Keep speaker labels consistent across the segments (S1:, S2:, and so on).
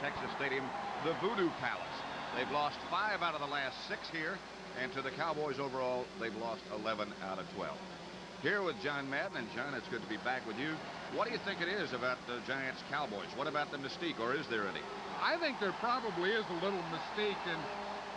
S1: Texas Stadium, the Voodoo Palace. They've lost 5 out of the last 6 here, and to the Cowboys overall, they've lost 11 out of 12. Here with John Madden, and John, it's good to be back with you. What do you think it is about the Giants Cowboys? What about the mystique, or is there any?
S2: I think there probably is a little mystique, and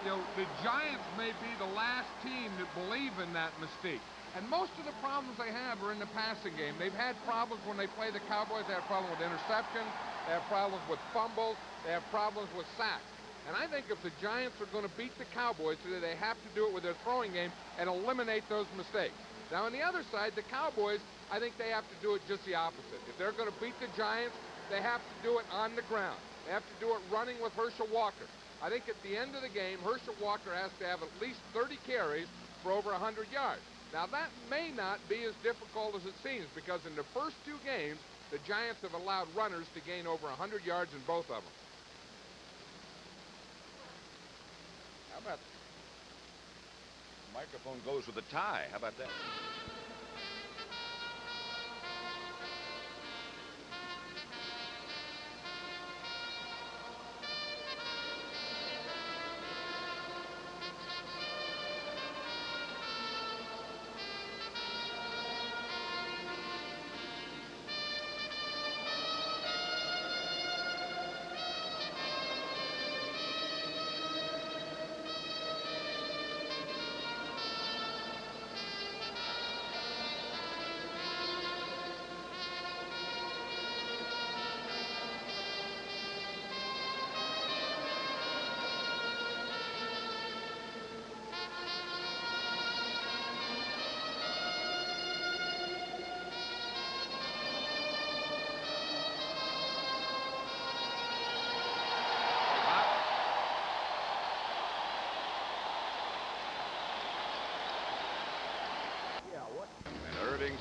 S2: the Giants may be the last team that believe in that mystique. And most of the problems they have are in the passing game. They've had problems when they play the Cowboys. They have problems with interceptions. They have problems with fumbles. They have problems with sacks. And I think if the Giants are going to beat the Cowboys today, they have to do it with their throwing game and eliminate those mistakes. Now, on the other side, the Cowboys, I think they have to do it just the opposite. If they're going to beat the Giants, they have to do it on the ground. They have to do it running with Herschel Walker. I think at the end of the game, Herschel Walker has to have at least 30 carries for over 100 yards. Now, that may not be as difficult as it seems, because in the first 2 games, the Giants have allowed runners to gain over 100 yards in both of them.
S1: How about the microphone goes with the tie? How about that?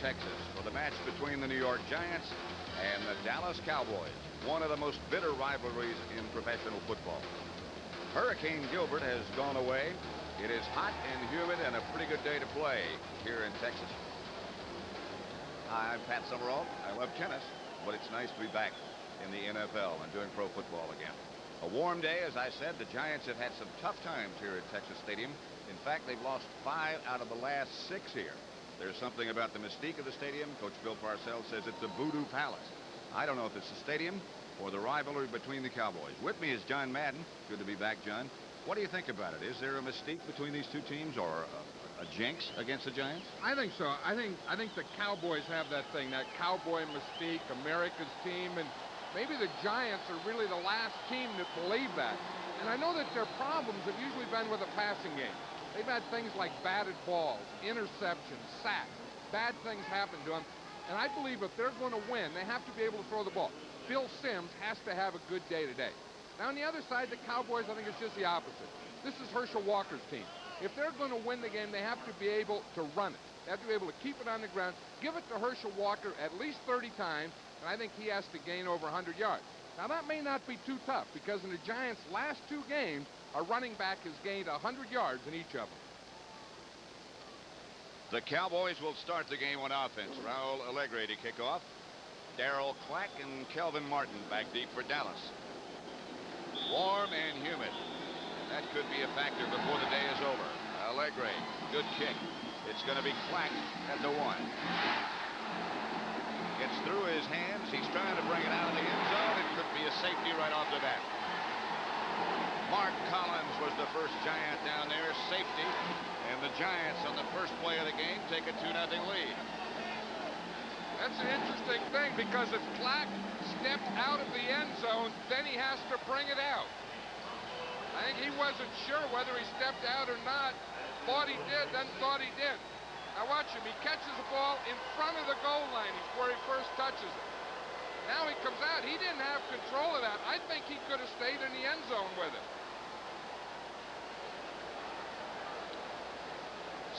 S1: Texas, for the match between the New York Giants and the Dallas Cowboys, one of the most bitter rivalries in professional football. Hurricane Gilbert has gone away. It is hot and humid and a pretty good day to play here in Texas. I'm Pat Summerall. I love tennis, but it's nice to be back in the NFL and doing pro football again. A warm day, as I said. The Giants have had some tough times here at Texas Stadium. In fact, they've lost 5 out of the last 6 here. There's something about the mystique of the stadium. Coach Bill Parcells says it's a Voodoo Palace. I don't know if it's the stadium or the rivalry between the Cowboys. With me is John Madden. Good to be back, John. What do you think about it? Is there a mystique between these 2 teams, or a jinx against the Giants?
S2: I think so. I think the Cowboys have that thing, that cowboy mystique, America's team, and maybe the Giants are really the last team that believe that. And I know that their problems have usually been with the passing game. They've had things like batted balls, interceptions, sacks. Bad things happen to them. And I believe if they're going to win, they have to be able to throw the ball. Phil Simms has to have a good day today. Now, on the other side, the Cowboys, I think it's just the opposite. This is Herschel Walker's team. If they're going to win the game, they have to be able to run it. They have to be able to keep it on the ground, give it to Herschel Walker at least 30 times, and I think he has to gain over 100 yards. Now, that may not be too tough, because in the Giants' last 2 games, a running back has gained 100 yards in each of them.
S1: The Cowboys will start the game on offense. Raul Alegre to kick off. Darryl Clack and Kelvin Martin back deep for Dallas. Warm and humid. That could be a factor before the day is over. Alegre, good kick. It's going to be Clack at the 1. Gets through his hands. He's trying to bring it out of the end zone. It could be a safety right off the bat. Mark Collins was the first Giant down there, safety, and the Giants on the first play of the game take a 2-0 lead.
S2: That's an interesting thing, because if Clack stepped out of the end zone, then he has to bring it out. I think he wasn't sure whether he stepped out or not. Thought he did, then thought he did. Now watch him. He catches the ball in front of the goal line. He's where he first touches it. Now he comes out. He didn't have control of that. I think he could have stayed in the end zone with it.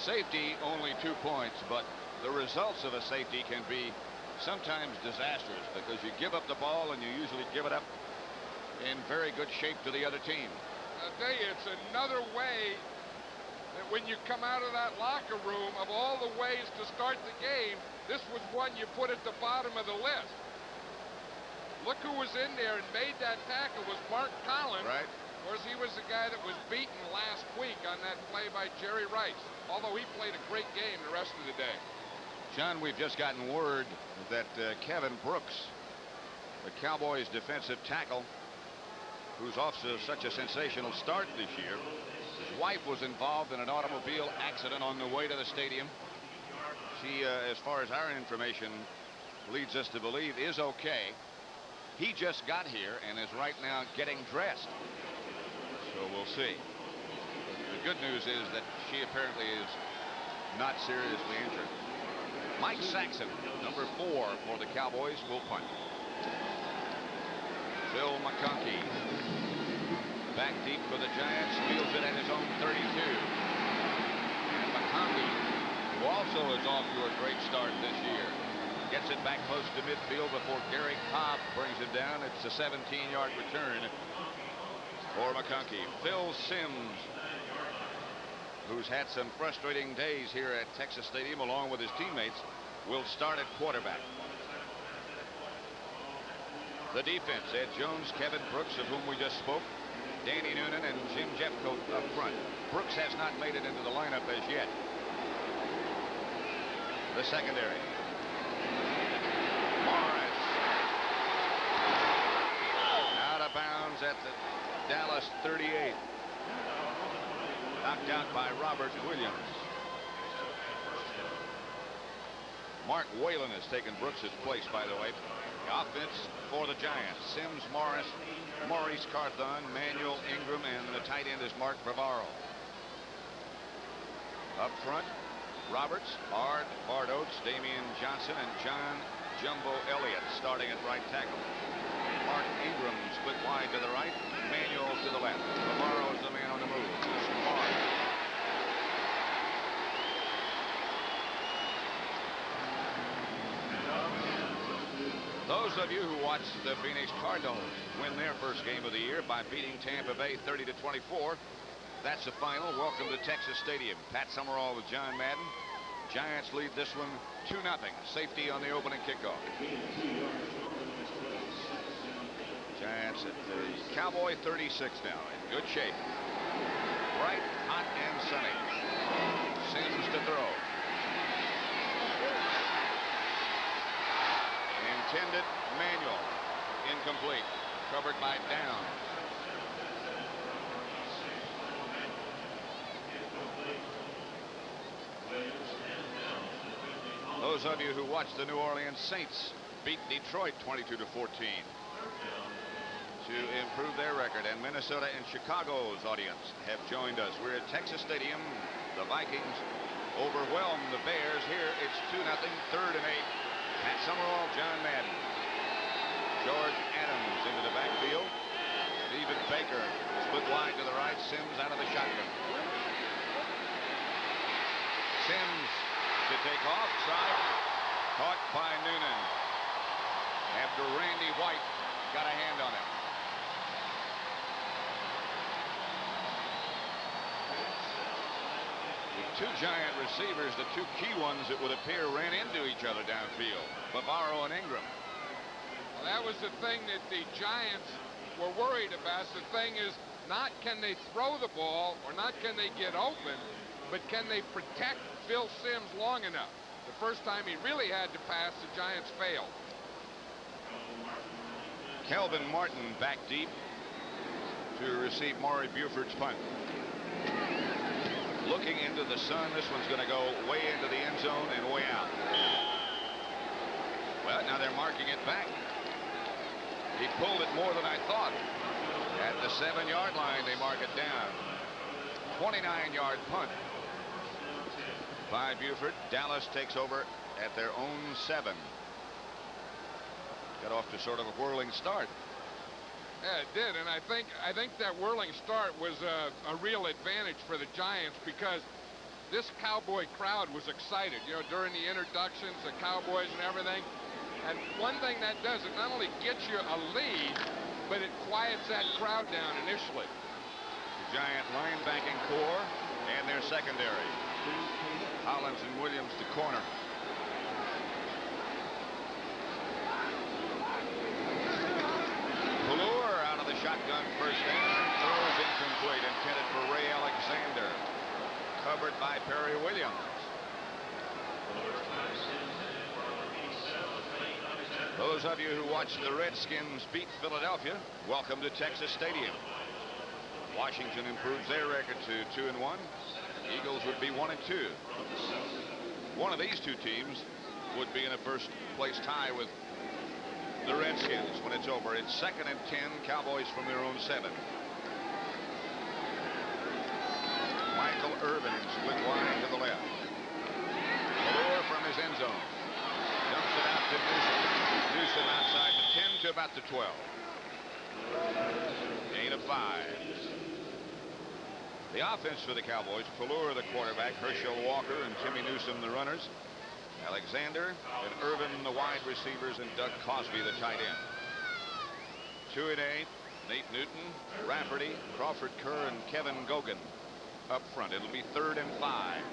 S1: Safety, only 2 points, but the results of a safety can be sometimes disastrous, because you give up the ball and you usually give it up in very good shape to the other team.
S2: I'll tell you, it's another way that when you come out of that locker room, of all the ways to start the game, this was one you put at the bottom of the list. look who was in there and made that tackle was Mark Collins.
S1: Right.
S2: Of course, he was the guy that was beaten last week on that play by Jerry Rice, although he played a great game the rest of the day.
S1: John, we've just gotten word that Kevin Brooks, the Cowboys defensive tackle, who's off to such a sensational start this year, his wife was involved in an automobile accident on the way to the stadium. She, as far as our information leads us to believe, is okay. He just got here and is right now getting dressed. So we'll see. The good news is that she apparently is not seriously injured. Mike Saxon, number 4 for the Cowboys, will punt. Phil McConkey back deep for the Giants, fields it at his own 32. And McConkey, who also is off to a great start this year, gets it back close to midfield before Gary Cobb brings it down. It's a 17-yard return for McConkey. Phil Simms, who's had some frustrating days here at Texas Stadium along with his teammates, will start at quarterback. The defense, Ed Jones, Kevin Brooks, of whom we just spoke, Danny Noonan, and Jim Jeffcoat up front. Brooks has not made it into the lineup as yet. The secondary. Morris. Out of bounds at the Dallas 38. Knocked out by Robert Williams. Mark Whalen has taken Brooks' place, by the way. The offense for the Giants. Sims, Morris, Maurice Carthon, Manuel Ingram, and the tight end is Mark Bavaro. Up front, Roberts, Ard, Bart Oates, Damian Johnson, and John Jumbo Elliott starting at right tackle. Mark Ingram split wide to the right, Manuel to the left. Bavaro is the man on the move. Those of you who watched the Phoenix Cardinals win their first game of the year by beating Tampa Bay 30-24. That's the final. Welcome to Texas Stadium. Pat Summerall with John Madden. Giants lead this one 2-0. Safety on the opening kickoff. Giants at the Cowboy 36 now. In good shape. Bright, hot, and sunny. Sims to throw. Intended manual. Incomplete. Covered by Downs. Those of you who watched the New Orleans Saints beat Detroit 22-14 to improve their record, and Minnesota and Chicago's audience have joined us. We're at Texas Stadium. The Vikings overwhelm the Bears. Here it's 2-0, 3rd and 8. Pat Summerall, John Madden. George Adams into the backfield. Stephen Baker split wide to the right. Sims out of the shotgun. Sims to take off. Side. Caught by Noonan. After Randy White got a hand on him. Two Giant receivers, the two key ones that would appear ran into each other downfield, Bavaro and Ingram.
S2: Well, that was the thing that the Giants were worried about. The thing is, not can they throw the ball or not can they get open, but can they protect Phil Simms long enough? The first time he really had to pass, the Giants failed.
S1: Kelvin Martin back deep to receive Maury Buford's punt. Looking into the sun, this one's going to go way into the end zone and way out. Well, now they're marking it back. He pulled it more than I thought. At the 7-yard line, they mark it down. 29-yard punt by Buford. Dallas takes over at their own 7. Got off to sort of a whirling start.
S2: Yeah, it did, and I think that whirling start was a real advantage for the Giants because this Cowboy crowd was excited, you know, during the introductions, the Cowboys and everything. And one thing that does, it not only gets you a lead, but it quiets that crowd down initially.
S1: The Giant linebacking core and their secondary. Hollins and Williams to corner. Shotgun first down. Throws incomplete. Intended for Ray Alexander. Covered by Perry Williams. Those of you who watched the Redskins beat Philadelphia, welcome to Texas Stadium. Washington improves their record to 2-1. Eagles would be 1-2. One of these two teams would be in a first-place tie with the Redskins when it's over. It's 2nd and 10. Cowboys from their own 7. Michael Irvin split wide to the left. Allure from his end zone. Dumps it out to Newsom. Newsom outside the 10 to about the 12. Gain of 5. The offense for the Cowboys: Allure, the quarterback, Herschel Walker and Timmy Newsom, the runners. Alexander and Irvin, the wide receivers, and Doug Cosby, the tight end. 2 and 8. Nate Newton, Rafferty, Crawford Kerr, and Kevin Gogan up front. It'll be 3rd and 5.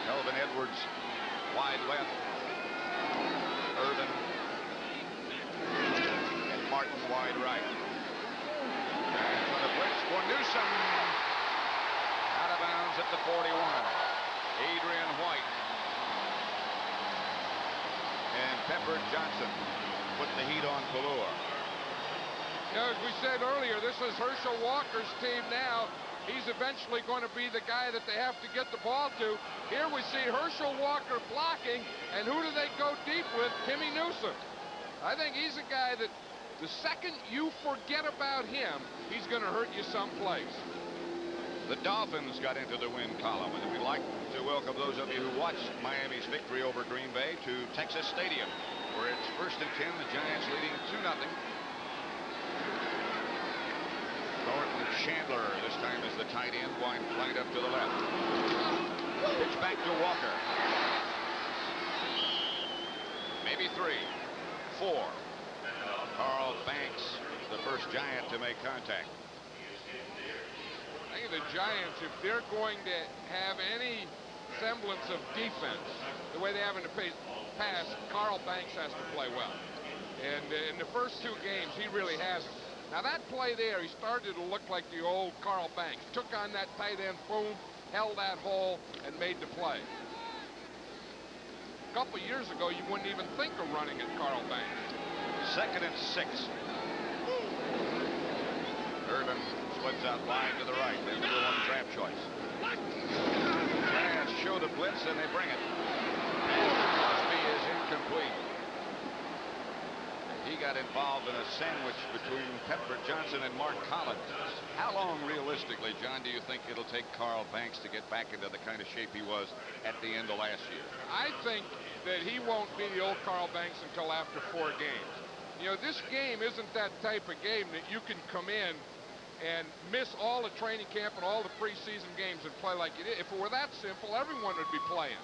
S1: Kelvin Edwards wide left. Irvin and Martin wide right. And on the blitz for Newsom. Out of bounds at the 41. Adrian White and Pepper Johnson put the heat on Allure.
S2: You know, as we said earlier, this is Herschel Walker's team now. He's eventually going to be the guy that they have to get the ball to. Here we see Herschel Walker blocking, and who do they go deep with? Timmy Newsom. I think he's a guy that the second you forget about him, he's going to hurt you someplace.
S1: The Dolphins got into the win column, and we'd like to welcome those of you who watched Miami's victory over Green Bay to Texas Stadium, where it's 1st and 10, the Giants leading 2-0. Thornton Chandler this time is the tight end, lined up to the left. Pitch back to Walker. Maybe 3, 4. Carl Banks, the first Giant to make contact.
S2: I think the Giants, if they're going to have any semblance of defense, the way they have in the past, Carl Banks has to play well. And in the first 2 games, he really hasn't. Now that play there, he started to look like the old Carl Banks. Took on that tight end, boom, held that hole, and made the play. A couple years ago, you wouldn't even think of running at Carl Banks.
S1: 2nd and 6. Irvin splits out wide to the right. Their number 1 draft choice. Giants show the blitz, and they bring it. Cosby is incomplete. He got involved in a sandwich between Pepper Johnson and Mark Collins. How long, realistically, John, do you think it'll take Carl Banks to get back into the kind of shape he was at the end of last year?
S2: I think that he won't be the old Carl Banks until after 4 games. You know, this game isn't that type of game that you can come in and miss all the training camp and all the preseason games and play like you did. If it were that simple, everyone would be playing,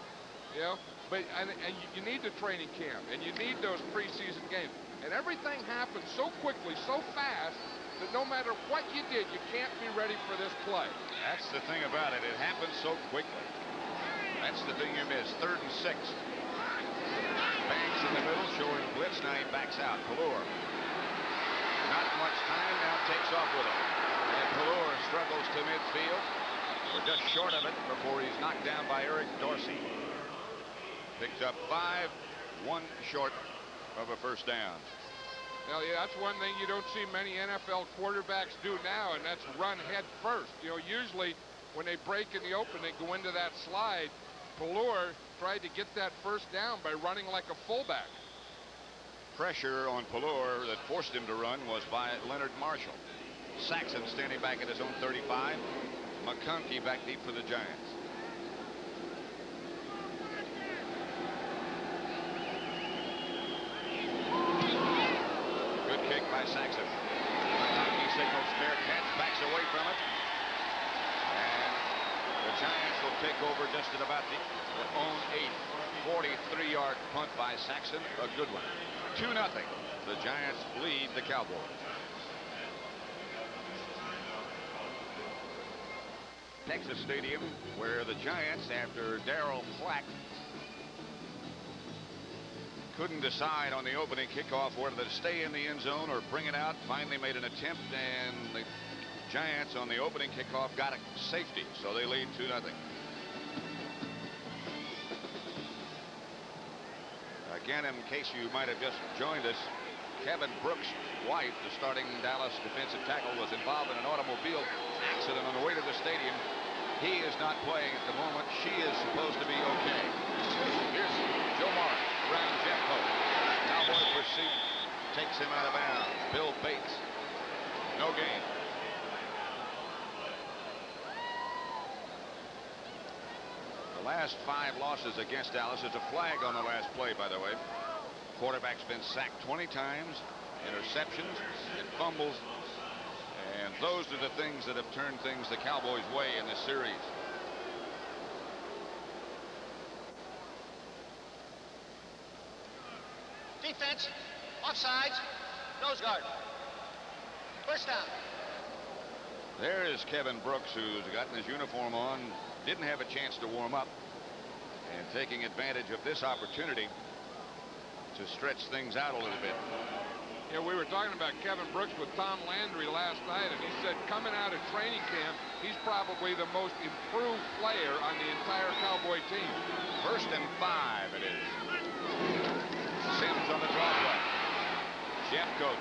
S2: you know. But and you need the training camp, and you need those preseason games. And everything happens so quickly, so fast, that no matter what you did, you can't be ready for this play.
S1: That's the thing about it. It happens so quickly. That's the thing you miss. 3rd and 6. Banks in the middle, showing blitz. Now he backs out. Allure. Not much time. Now takes off with it. And Allure struggles to midfield. We're just short of it before he's knocked down by Eric Dorsey. Picked up 5, 1 short of a first down.
S2: Well, yeah, that's one thing you don't see many NFL quarterbacks do now, and that's run head first. You know, usually when they break in the open, they go into that slide. Allure tried to get that first down by running like a fullback.
S1: Pressure on Allure that forced him to run was by Leonard Marshall. Saxon standing back at his own 35. McConkey back deep for the Giants. Good kick by Saxon. McConkey signals fair catch, backs away from it. And the Giants will take over just at about their own 8. 43-yard punt by Saxon, a good one. 2-0. The Giants lead the Cowboys. Texas Stadium, where the Giants, after Darryl Flack couldn't decide on the opening kickoff whether to stay in the end zone or bring it out, finally made an attempt, and the Giants on the opening kickoff got a safety, so they lead 2-0. Again, in case you might have just joined us, Kevin Brooks' wife, the starting Dallas defensive tackle, was involved in an automobile accident on the way to the stadium. He is not playing at the moment. She is supposed to be okay. Here's Joe Morris around Jeffco. Cowboy pursuit takes him out of bounds. Bill Bates, no gain. The last 5 losses against Dallas is a flag on the last play, by the way. Quarterback's been sacked 20 times, interceptions and fumbles, and those are the things that have turned things the Cowboys' way in this series.
S3: Defense, offsides, nose guard. First down.
S1: There is Kevin Brooks, who's gotten his uniform on, didn't have a chance to warm up, and taking advantage of this opportunity to stretch things out a little bit.
S2: Yeah, we were talking about Kevin Brooks with Tom Landry last night, and he said coming out of training camp, he's probably the most improved player on the entire Cowboy team.
S1: 1st and 5 it is. Sims on the draw play. Jeffco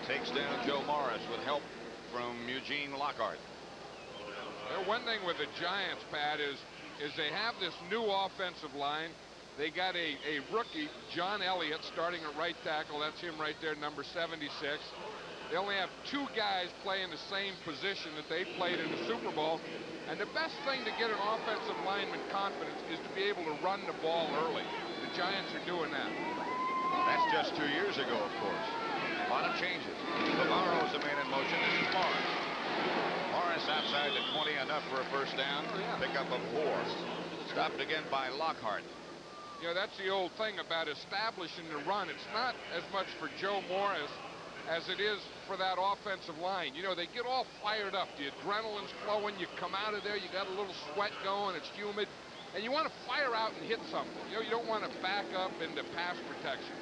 S1: takes down Joe Morris with help from Eugene Lockhart.
S2: One thing with the Giants, Pat, is they have this new offensive line. They got a rookie, John Elliott, starting at right tackle. That's him right there, number 76. They only have 2 guys playing the same position that they played in the Super Bowl. And the best thing to get an offensive lineman confidence is to be able to run the ball early. The Giants are doing that.
S1: That's just 2 years ago, of course. A lot of changes. Navarro's the man in motion. This is Morris. Morris outside the 20, enough for a first down. Pick up a 4. Stopped again by Lockhart.
S2: You know, that's the old thing about establishing the run. It's not as much for Joe Morris as it is for that offensive line. You know, they get all fired up. The adrenaline's flowing. You come out of there, you got a little sweat going. It's humid. And you want to fire out and hit something. You know, you don't want to back up into pass protection.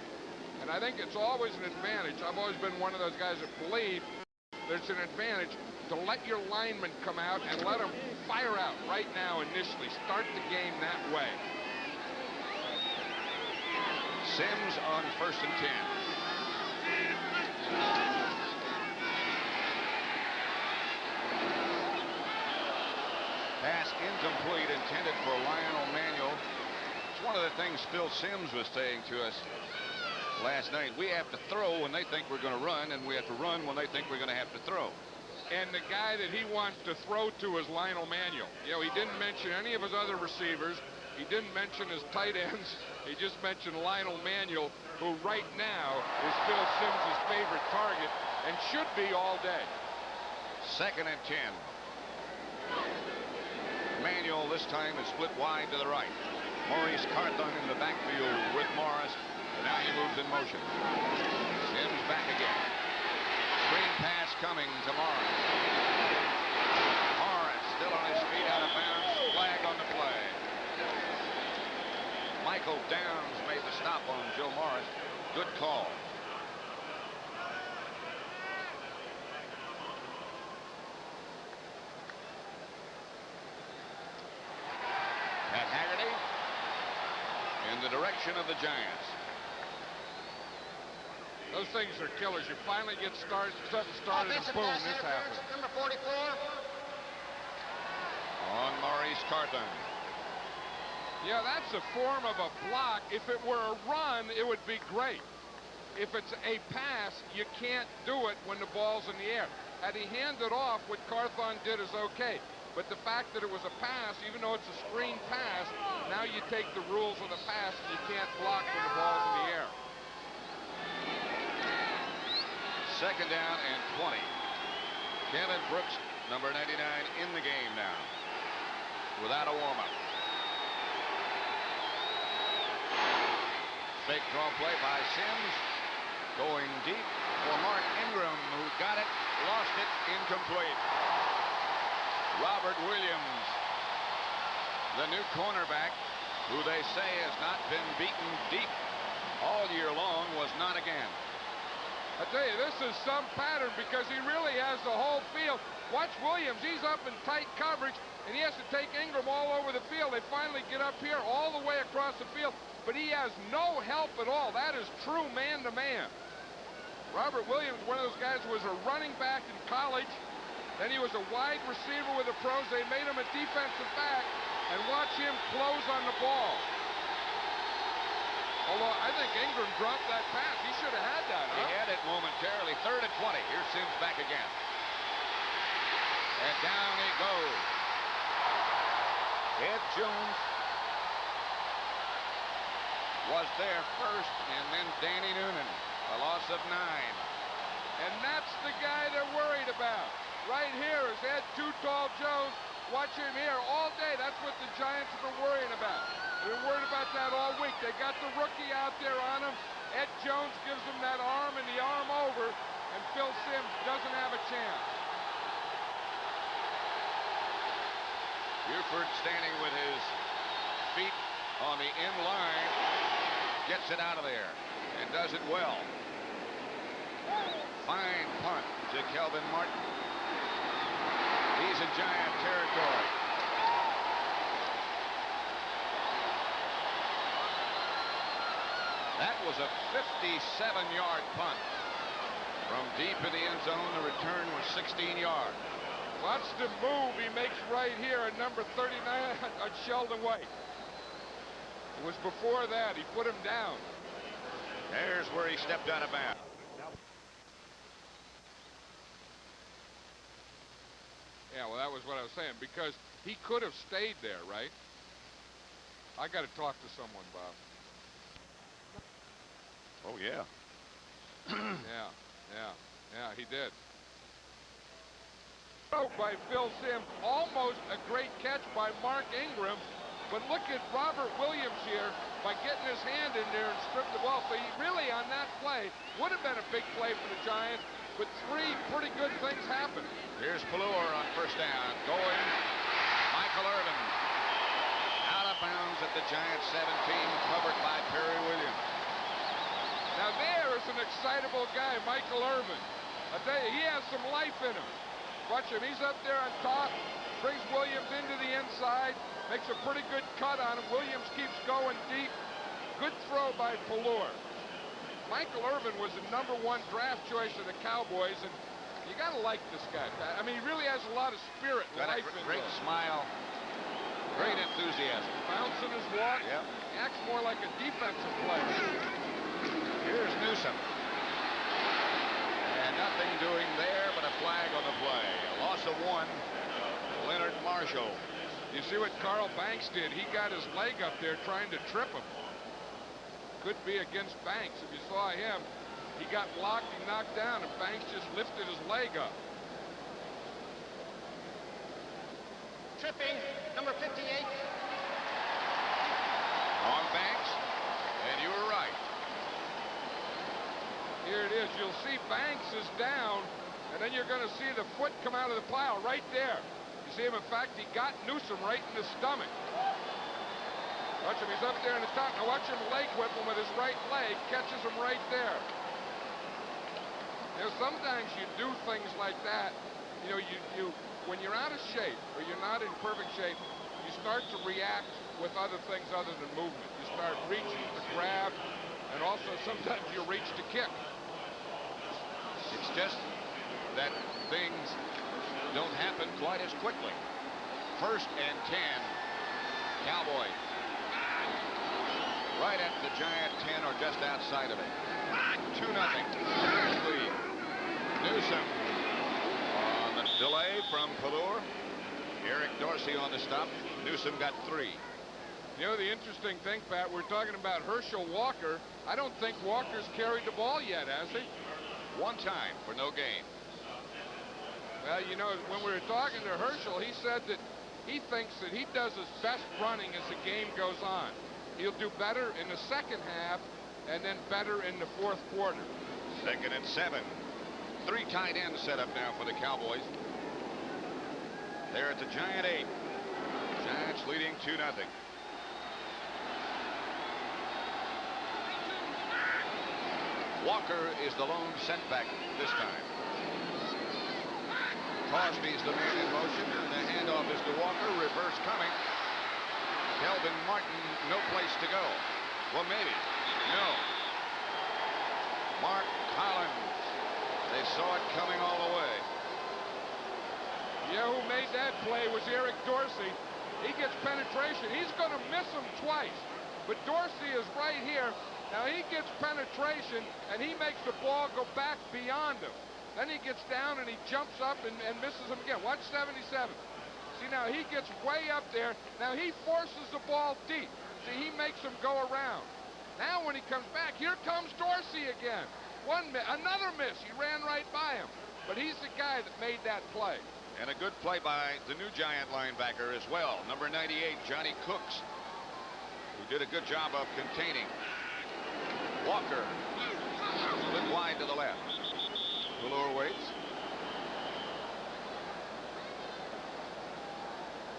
S2: And I think it's always an advantage. I've always been one of those guys that believe there's an advantage to let your linemen come out and let them fire out right now initially. Start the game that way.
S1: Sims on 1st and 10. Pass incomplete, intended for Lionel Manuel. It's one of the things Phil Sims was saying to us last night. We have to throw when they think we're going to run, and we have to run when they think we're going to have to throw.
S2: And the guy that he wants to throw to is Lionel Manuel. You know, he didn't mention any of his other receivers. He didn't mention his tight ends. He just mentioned Lionel Manuel, who right now is Phil Sims' favorite target and should be all day.
S1: 2nd and 10. Manuel this time is split wide to the right. Maurice Carthon in the backfield with Morris. Now he moves in motion. Sims back again. Screen pass coming to Morris. Morris still on his feet, out of bounds. Flag on the play. Michael Downs made the stop on Joe Morris. Good call. Pat Haggerty in the direction of the Giants.
S2: Those things are killers. You finally get something started, and boom, this happens.
S3: Number 44.
S1: On Maurice Carthon.
S2: Yeah, that's a form of a block. If it were a run, it would be great. If it's a pass, you can't do it when the ball's in the air. Had he handed off, what Carthon did is okay. But the fact that it was a pass, even though it's a screen pass, now you take the rules of the pass and you can't block when the ball's in the air.
S1: 2nd down and 20. Kevin Brooks, number 99, in the game now without a warm-up. Fake draw play by Sims. Going deep for Mark Ingram, who got it, lost it, incomplete. Robert Williams, the new cornerback, who they say has not been beaten deep all year long, was not again.
S2: I tell you, this is some pattern because he really has the whole field. Watch Williams. He's up in tight coverage, and he has to take Ingram all over the field. They finally get up here all the way across the field, but he has no help at all. That is true man-to-man. Robert Williams, one of those guys who was a running back in college. Then he was a wide receiver with the pros. They made him a defensive back, and watch him close on the ball. Although I think Ingram dropped that pass. He should have had that, huh?
S1: He had it momentarily. 3rd and 20. Here's Sims back again. And down he goes. Ed Jones was there first, and then Danny Noonan. A loss of 9.
S2: And that's the guy they're worried about. Right here is Ed Too Tall Jones. Watch him here all day. That's what the Giants have been worrying about. They've been worried about that all week. They got the rookie out there on him. Ed Jones gives him that arm and the arm over, and Phil Sims doesn't have a chance.
S1: Buford standing with his feet on the end line, gets it out of there and does it well. Fine punt to Kelvin Martin. He's in Giant territory. That was a 57-yard punt. From deep in the end zone, the return was 16 yards.
S2: Watch the move he makes right here at number 39 on Sheldon White. It was before that. He put him down.
S1: There's where he stepped out of bounds.
S2: Yeah, well, that was what I was saying, because he could have stayed there, right? I got to talk to someone, Bob.
S1: Oh, yeah.
S2: Yeah, he did. Throw by Phil Sims, almost a great catch by Mark Ingram, but look at Robert Williams here by getting his hand in there and stripped the ball. So he really, on that play, would have been a big play for the Giants, but 3 pretty good things happened.
S1: Here's Pelluer on first down. Going. Michael Irvin. Out of bounds at the Giants 17, covered by Perry Williams.
S2: Now there is an excitable guy, Michael Irvin. I tell you, he has some life in him. Watch him. He's up there on top, brings Williams into the inside, makes a pretty good cut on him. Williams keeps going deep. Good throw by Pelluer. Michael Irvin was the #1 draft choice of the Cowboys, and you got to like this guy. I mean, he really has a lot of spirit and
S1: Got
S2: life
S1: a
S2: in
S1: great
S2: him.
S1: smile. Great enthusiasm.
S2: Bounce in his walk.
S1: Yep.
S2: Acts more like a defensive player.
S1: Here's Newsom. And nothing doing there but a flag on the play. A loss of 1. Leonard Marshall.
S2: You see what Carl Banks did? He got his leg up there trying to trip him. Could be against Banks. If you saw him, he got blocked, he knocked down, and Banks just lifted his leg up.
S3: Tripping, number 58.
S1: On Banks. And you were right.
S2: Here it is. You'll see Banks is down, and then you're going to see the foot come out of the pile right there. You see him, in fact, he got Newsom right in the stomach. Watch him, he's up there in the top. Now watch him leg whip him with his right leg, catches him right there. You know, sometimes you do things like that. You know, you when you're out of shape or you're not in perfect shape, you start to react with other things other than movement. You start reaching to grab, and also sometimes you reach to kick.
S1: It's just that things don't happen quite as quickly. 1st and 10. Cowboys. Right at the Giant 10 or just outside of it. 2-0. Lead. Newsom on the delay from Pelluer. Eric Dorsey on the stop. Newsom got 3.
S2: You know, the interesting thing, Pat, we're talking about Herschel Walker. I don't think Walker's carried the ball yet, has he?
S1: 1 time for no gain.
S2: Well, you know, when we were talking to Herschel, he said that he thinks that he does his best running as the game goes on. He'll do better in the second half and then better in the 4th quarter.
S1: 2nd and 7. 3 tight ends set up now for the Cowboys. They're at the Giant 8. Giants leading 2-0. Walker is the lone setback this time. Crosby's the man in motion. The handoff is to Walker. Reverse coming. Kelvin Martin, no place to go. Well, maybe. No. Mark Collins. They saw it coming all the way.
S2: Yeah, who made that play was Eric Dorsey. He gets penetration. He's going to miss him twice. But Dorsey is right here. Now he gets penetration, and he makes the ball go back beyond him. Then he gets down and he jumps up and misses him again. Watch 77. See, now he gets way up there. Now he forces the ball deep. See, he makes him go around. Now when he comes back, here comes Dorsey again. Another miss. He ran right by him. But he's the guy that made that play.
S1: And a good play by the new Giant linebacker as well. Number 98, Johnny Cooks, who did a good job of containing. Walker, split wide to the left. Fuller waits.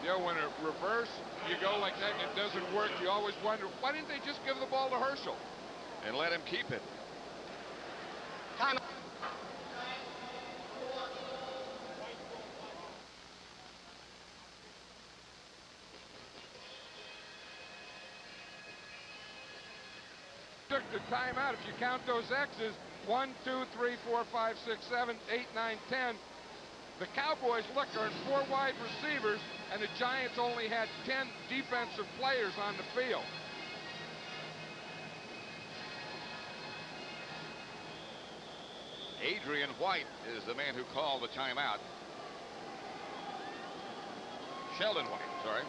S2: You know, when it reverse, you go like that and it doesn't work, you always wonder, why didn't they just give the ball to Herschel?
S1: And let him keep it.
S3: Time.
S2: Took the timeout. If you count those X's, 1, 2, 3, 4, 5, 6, 7, 8, 9, 10. The Cowboys, look, are in 4 wide receivers, and the Giants only had 10 defensive players on the field.
S1: Adrian White is the man who called the timeout. Sheldon White, sorry.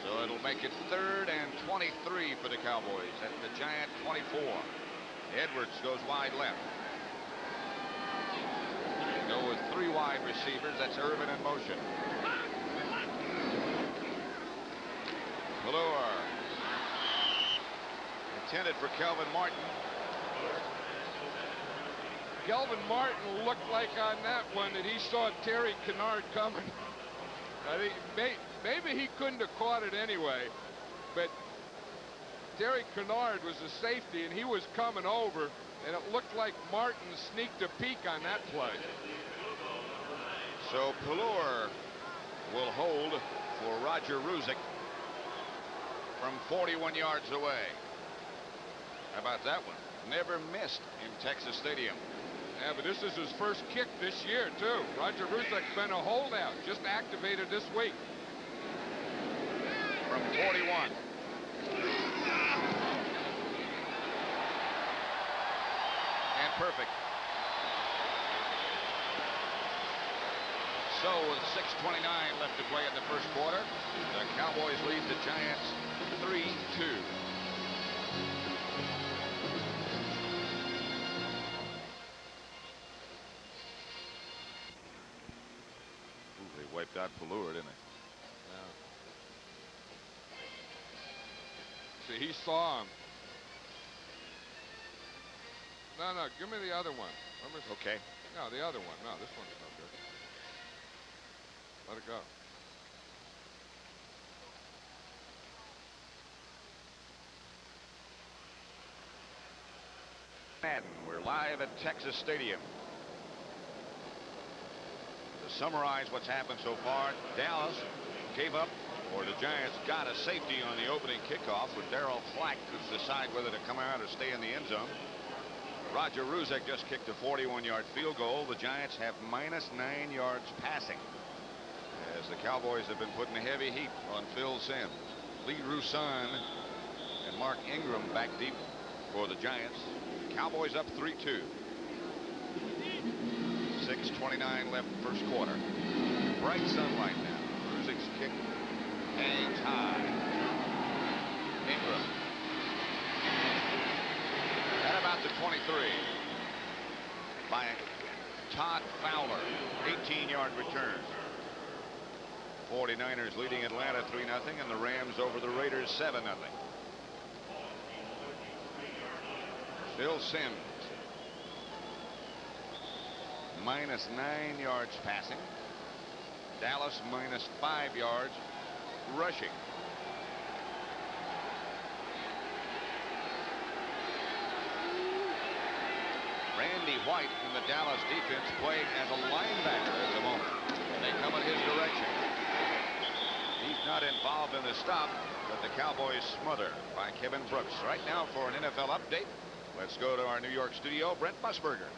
S1: So it'll make it 3rd and 23 for the Cowboys at the Giant 24. Edwards goes wide left. They go with 3 wide receivers. That's Irvin in motion. Velour. Intended for Kelvin Martin.
S2: Kelvin Martin looked like on that one that he saw Terry Kennard coming. I think maybe he couldn't have caught it anyway, but Terry Kennard was a safety, and he was coming over, and it looked like Martin sneaked a peek on that play.
S1: So Velour will hold for Roger Ruzick from 41 yards away. How about that one? Never missed in Texas Stadium.
S2: Yeah, but this is his first kick this year, too. Roger Ruzick's been a holdout, just activated this week.
S1: From 41. And perfect. So with 6:29 left to play in the first quarter, the Cowboys lead the Giants 3-2. Wiped out Velour, didn't they?
S2: Yeah. See, he saw him. No, give me the other one.
S1: Okay.
S2: No, the other one. No, this one's no good. Let it go.
S1: Madden, we're live at Texas Stadium. To summarize what's happened so far, Dallas gave up, or the Giants got a safety on the opening kickoff with Darrell Flack to decide whether to come out or stay in the end zone. Roger Ruzick just kicked a 41-yard field goal. The Giants have -9 yards passing, as the Cowboys have been putting a heavy heat on Phil Simms. Lee Roussan and Mark Ingram back deep for the Giants. Cowboys up 3-2. 6:29 left first quarter. Bright sunlight now. Ruzick's kick hangs high. Ingram. At about the 23 by Todd Fowler. 18-yard return. 49ers leading Atlanta 3-0, and the Rams over the Raiders 7-0. Phil Simms minus 9 yards passing. Dallas minus 5 yards rushing. Randy White in the Dallas defense playing as a linebacker at the moment. They come in his direction. He's not involved in the stop, but the Cowboys smother by Kevin Brooks. Right now for an NFL update, let's go to our New York studio, Brent Musburger.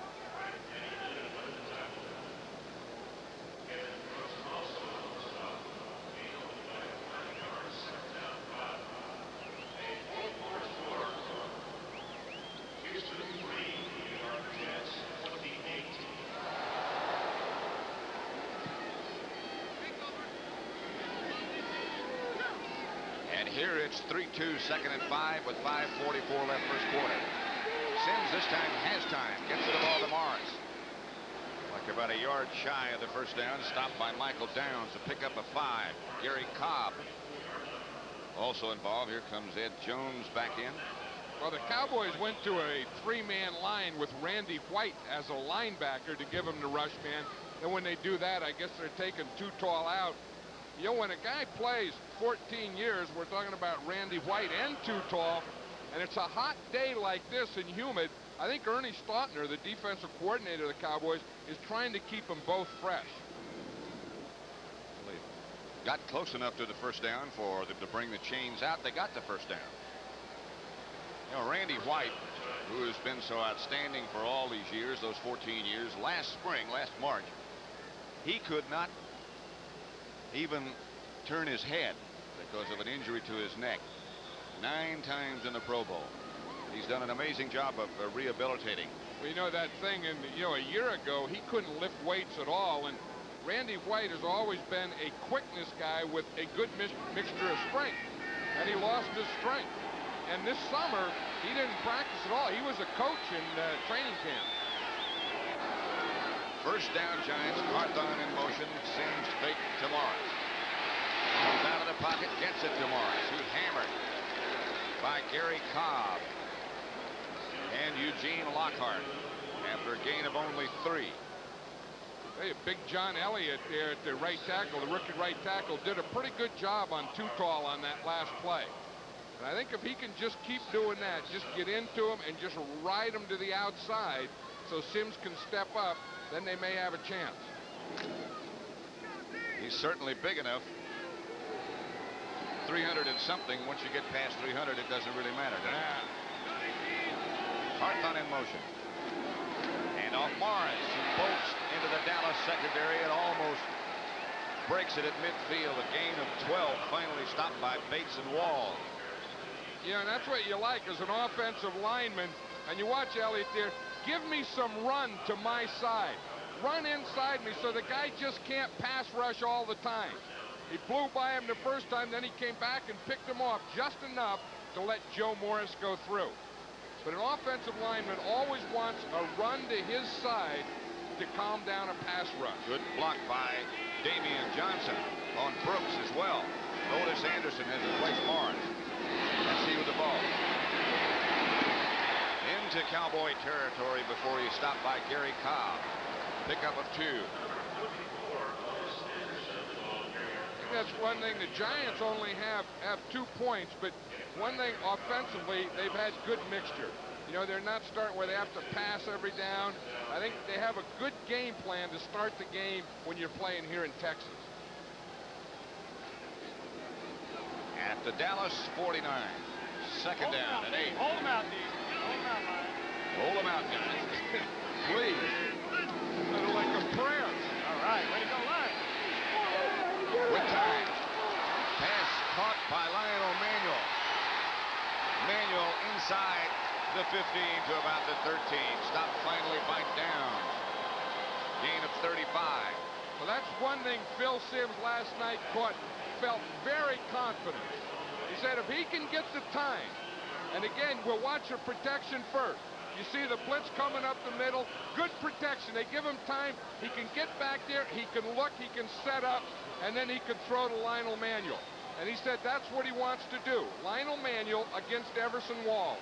S1: Here it's 3-2, second and 5 with 5:44 left first quarter. Sims this time has time. Gets the ball to Morris. Like about a yard shy of the first down. Stopped by Michael Downs. A pickup of 5. Gary Cobb also involved. Here comes Ed Jones back in.
S2: Well, the Cowboys went to a 3-man line with Randy White as a linebacker to give him the rush man. And when they do that, I guess they're taking Too Tall out. You know, when a guy plays 14 years, we're talking about Randy White and Too Tall, and it's a hot day like this and humid, I think Ernie Stautner, the defensive coordinator of the Cowboys, is trying to keep them both fresh.
S1: They got close enough to the first down for them to bring the chains out. They got the first down. You know, Randy White, who has been so outstanding for all these years, those 14 years, last spring, last March, he could not even turn his head because of an injury to his neck. 9 times in the Pro Bowl. He's done an amazing job of rehabilitating.
S2: Well, you know that thing, and you know, a year ago he couldn't lift weights at all, and Randy White has always been a quickness guy with a good mixture of strength, and he lost his strength. And this summer he didn't practice at all. He was a coach in training camp.
S1: First down, Giants. Carthon in motion. Sims fake to Morris. Comes out of the pocket, gets it to Morris, who's hammered by Gary Cobb and Eugene Lockhart after a gain of only 3.
S2: Hey, Big John Elliott there at the right tackle, the rookie right tackle, did a pretty good job on Too Tall on that last play. And I think if he can just keep doing that, just get into him and just ride him to the outside so Sims can step up, then they may have a chance.
S1: He's certainly big enough. 300 and something. Once you get past 300, it doesn't really matter, does it? Carthon in motion. And off Morris, who bolts into the Dallas secondary and almost breaks it at midfield. A gain of 12, finally stopped by Bates and Wall.
S2: Yeah, and that's what you like as an offensive lineman. And you watch Elliott there. Give me some run to my side. Run inside me so the guy just can't pass rush all the time. He flew by him the first time, then he came back and picked him off just enough to let Joe Morris go through. But an offensive lineman always wants a run to his side to calm down a pass rush.
S1: Good block by Damian Johnson on Brooks as well. Otis Anderson has replaced Morris. Let's see with the ball. Into Cowboy territory before he's stopped by Gary Cobb. Pickup of 2.
S2: That's one thing. The Giants only have 2 points, but one thing offensively, they've had good mixture. You know, they're not starting where they have to pass every down. I think they have a good game plan to start the game when you're playing here in Texas.
S1: At the Dallas 49. Second down and 8.
S3: Hold him out, D. Hold him out, Ryan.
S1: Hold him out, guys. Please.
S2: Kind of like a prayer.
S3: All right, way to go, Ryan.
S1: With time. Pass caught by Lionel Manuel. Manuel inside the 15 to about the 13. Stopped finally by Downs. Gain of 35.
S2: Well, that's one thing Phil Simms last night felt very confident. He said if he can get the time, and again, we'll watch the protection first. You see the blitz coming up the middle, good protection. They give him time. He can get back there. He can look. He can set up. And then he can throw to Lionel Manuel. And he said that's what he wants to do. Lionel Manuel against Everson Walls.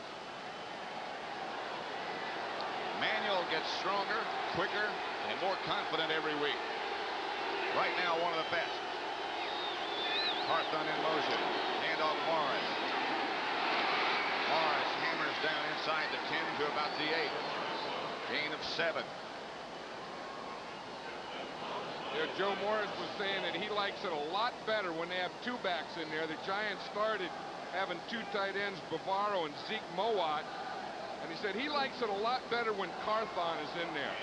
S1: Manuel gets gets stronger, quicker, and more confident every week. Right now, one of the best. Carthon in motion. Handoff Morris. Morris hammers down inside the 10 to about the 8. Gain of 7.
S2: Yeah, Joe Morris was saying that he likes it a lot better when they have two backs in there. The Giants started having two tight ends, Bavaro and Zeke Mowat. And he said he likes it a lot better when Carthon is in there.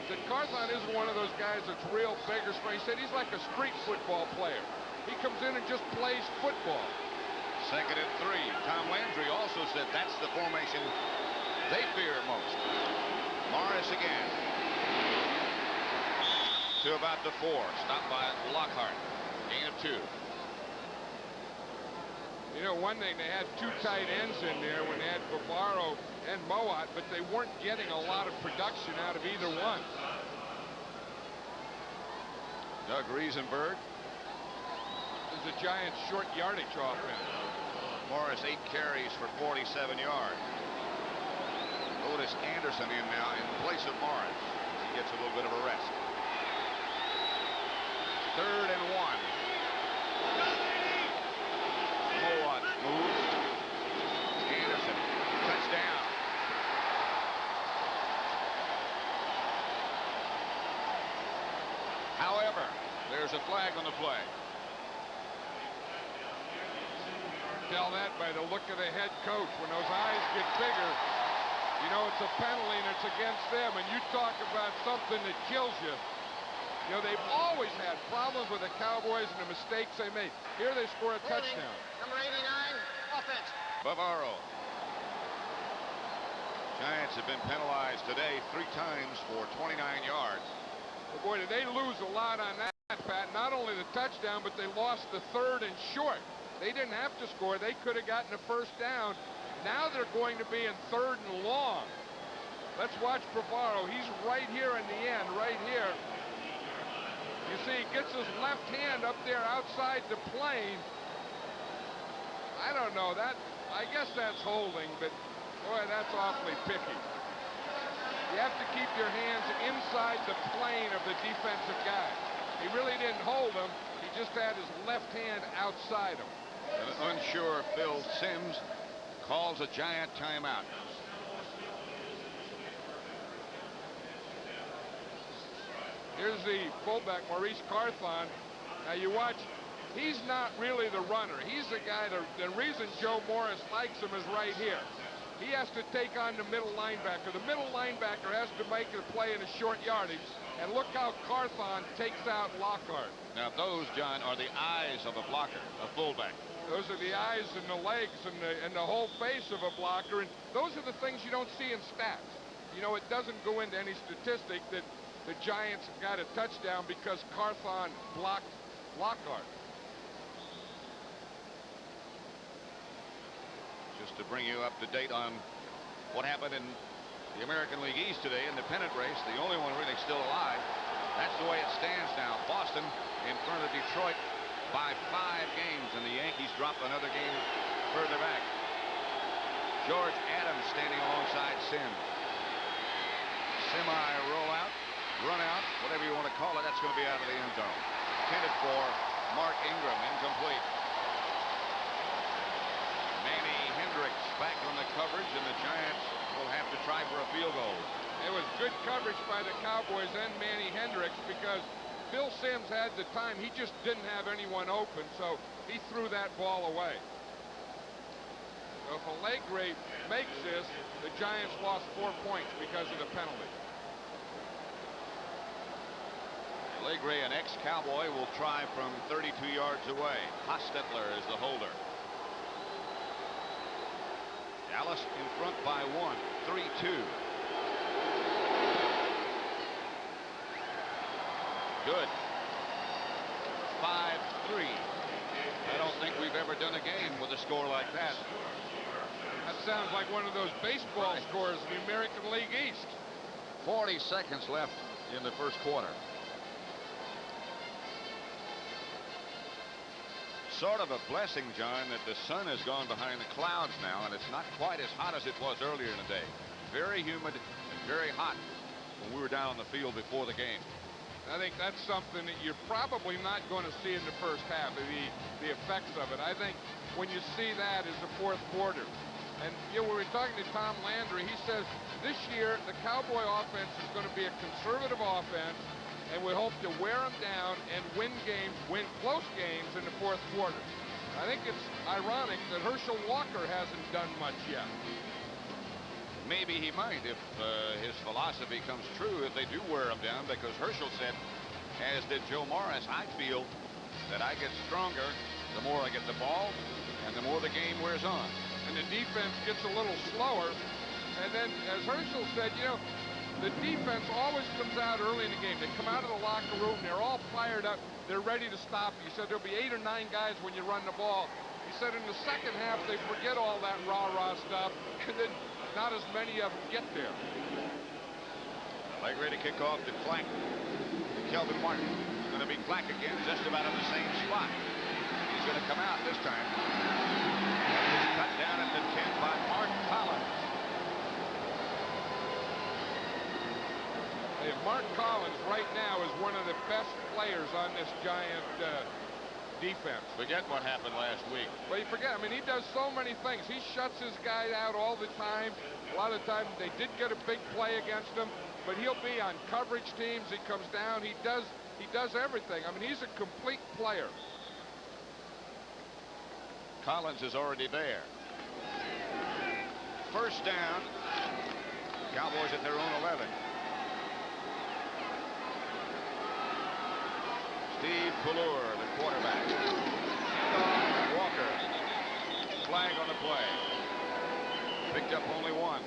S2: He said Carthon isn't one of those guys that's real big or strong. He said he's like a street football player. He comes in and just plays football.
S1: 2nd and 3. Tom Landry also said that's the formation they fear most. Morris again. To about the 4. Stopped by Lockhart. Gain of 2.
S2: You know, one thing, they had two tight ends in there when they had Bavaro and Mowat, but they weren't getting a lot of production out of either one.
S1: Doug Riesenberg.
S2: This is a Giants short yardage offense.
S1: Morris 8 carries for 47 yards. Otis Anderson in now in place of Morris. He gets a little bit of a rest. 3rd and 1. Mowat moves. Anderson, touchdown. However, there's a flag on the play.
S2: Tell that by the look of the head coach. When those eyes get bigger, you know it's a penalty and it's against them. And you talk about something that kills you. You know, they've always had problems with the Cowboys and the mistakes they made. Here they score a touchdown.
S3: Number 89, offense.
S1: Bavaro. Giants have been penalized today 3 times for 29 yards.
S2: But boy, did they lose a lot on that, Pat. Not only the touchdown, but they lost the 3rd and short. They didn't have to score. They could have gotten a 1st down. Now they're going to be in 3rd and long. Let's watch Bavaro. He's right here in the end, right here. You see, he gets his left hand up there outside the plane. I don't know. I guess that's holding, but boy, that's awfully picky. You have to keep your hands inside the plane of the defensive guy. He really didn't hold him. He just had his left hand outside him.
S1: An unsure Phil Simms calls a Giant timeout.
S2: Here's the fullback, Maurice Carthon. Now you watch, he's not really the runner. He's the guy, the reason Joe Morris likes him is right here. He has to take on the middle linebacker. The middle linebacker has to make a play in a short yardage. And look how Carthon takes out Lockhart.
S1: Now those, John, are the eyes of a blocker, a fullback.
S2: Those are the eyes and the legs and the whole face of a blocker. And those are the things you don't see in stats. You know, it doesn't go into any statistic that the Giants got a touchdown because Carthon blocked Lockhart.
S1: Just to bring you up to date on what happened in the American League East today in the pennant race, the only one really still alive. That's the way it stands now. Boston in front of Detroit by 5 games, and the Yankees drop another game further back. George Adams standing alongside Simms. Semi rollout, run out, whatever you want to call it. That's going to be out of the end zone. Intended for Mark Ingram, incomplete. Manny Hendricks back on the coverage, and the Giants will have to try for a field goal.
S2: It was good coverage by the Cowboys and Manny Hendricks because Phil Simms had the time. He just didn't have anyone open, so he threw that ball away. So if Allegre makes this, the Giants lost 4 points because of the penalty.
S1: Allegre, an ex-Cowboy, will try from 32 yards away. Hostetler is the holder. Dallas in front by 1, 3-2. Good. 5-3. I don't think we've ever done a game with a score like that.
S2: That sounds like one of those baseball scores in the American League East.
S1: 40 seconds left in the first quarter. Sort of a blessing, John, that the sun has gone behind the clouds now, and it's not quite as hot as it was earlier in the day. Very humid and very hot when we were down on the field before the game.
S2: I think that's something that you're probably not going to see in the first half, the effects of it. I think when you see that is the fourth quarter. And, you know, when we were talking to Tom Landry, he says this year the Cowboy offense is going to be a conservative offense, and we hope to wear them down and win close games in the fourth quarter. I think it's ironic that Herschel Walker hasn't done much yet.
S1: Maybe he might if his philosophy comes true, if they do wear him down, because Herschel said, as did Joe Morris, I feel that I get stronger the more I get the ball and the more the game wears on.
S2: And the defense gets a little slower. And then, as Herschel said, you know, the defense always comes out early in the game. They come out of the locker room, they're all fired up, they're ready to stop you. He said there'll be 8 or 9 guys when you run the ball. He said in the second half they forget all that rah-rah stuff, and then not as many of them get there.
S1: Like ready to kick off to Clark. Kelvin Martin is going to be Clark again, just about in the same spot. He's going to come out this time. And he's cut down at the 10 by Mark Collins.
S2: Hey, Mark Collins right now is one of the best players on this Giant defense.
S1: Forget what happened last week.
S2: But you forget, I mean, he does so many things. He shuts his guy out all the time. A lot of times they did get a big play against him, but he'll be on coverage teams. He comes down. He does everything. I mean, he's a complete player.
S1: Collins is already there. First down. Cowboys at their own 11. Steve Pallur, the quarterback. And Walker. Flag on the play. Picked up only 1.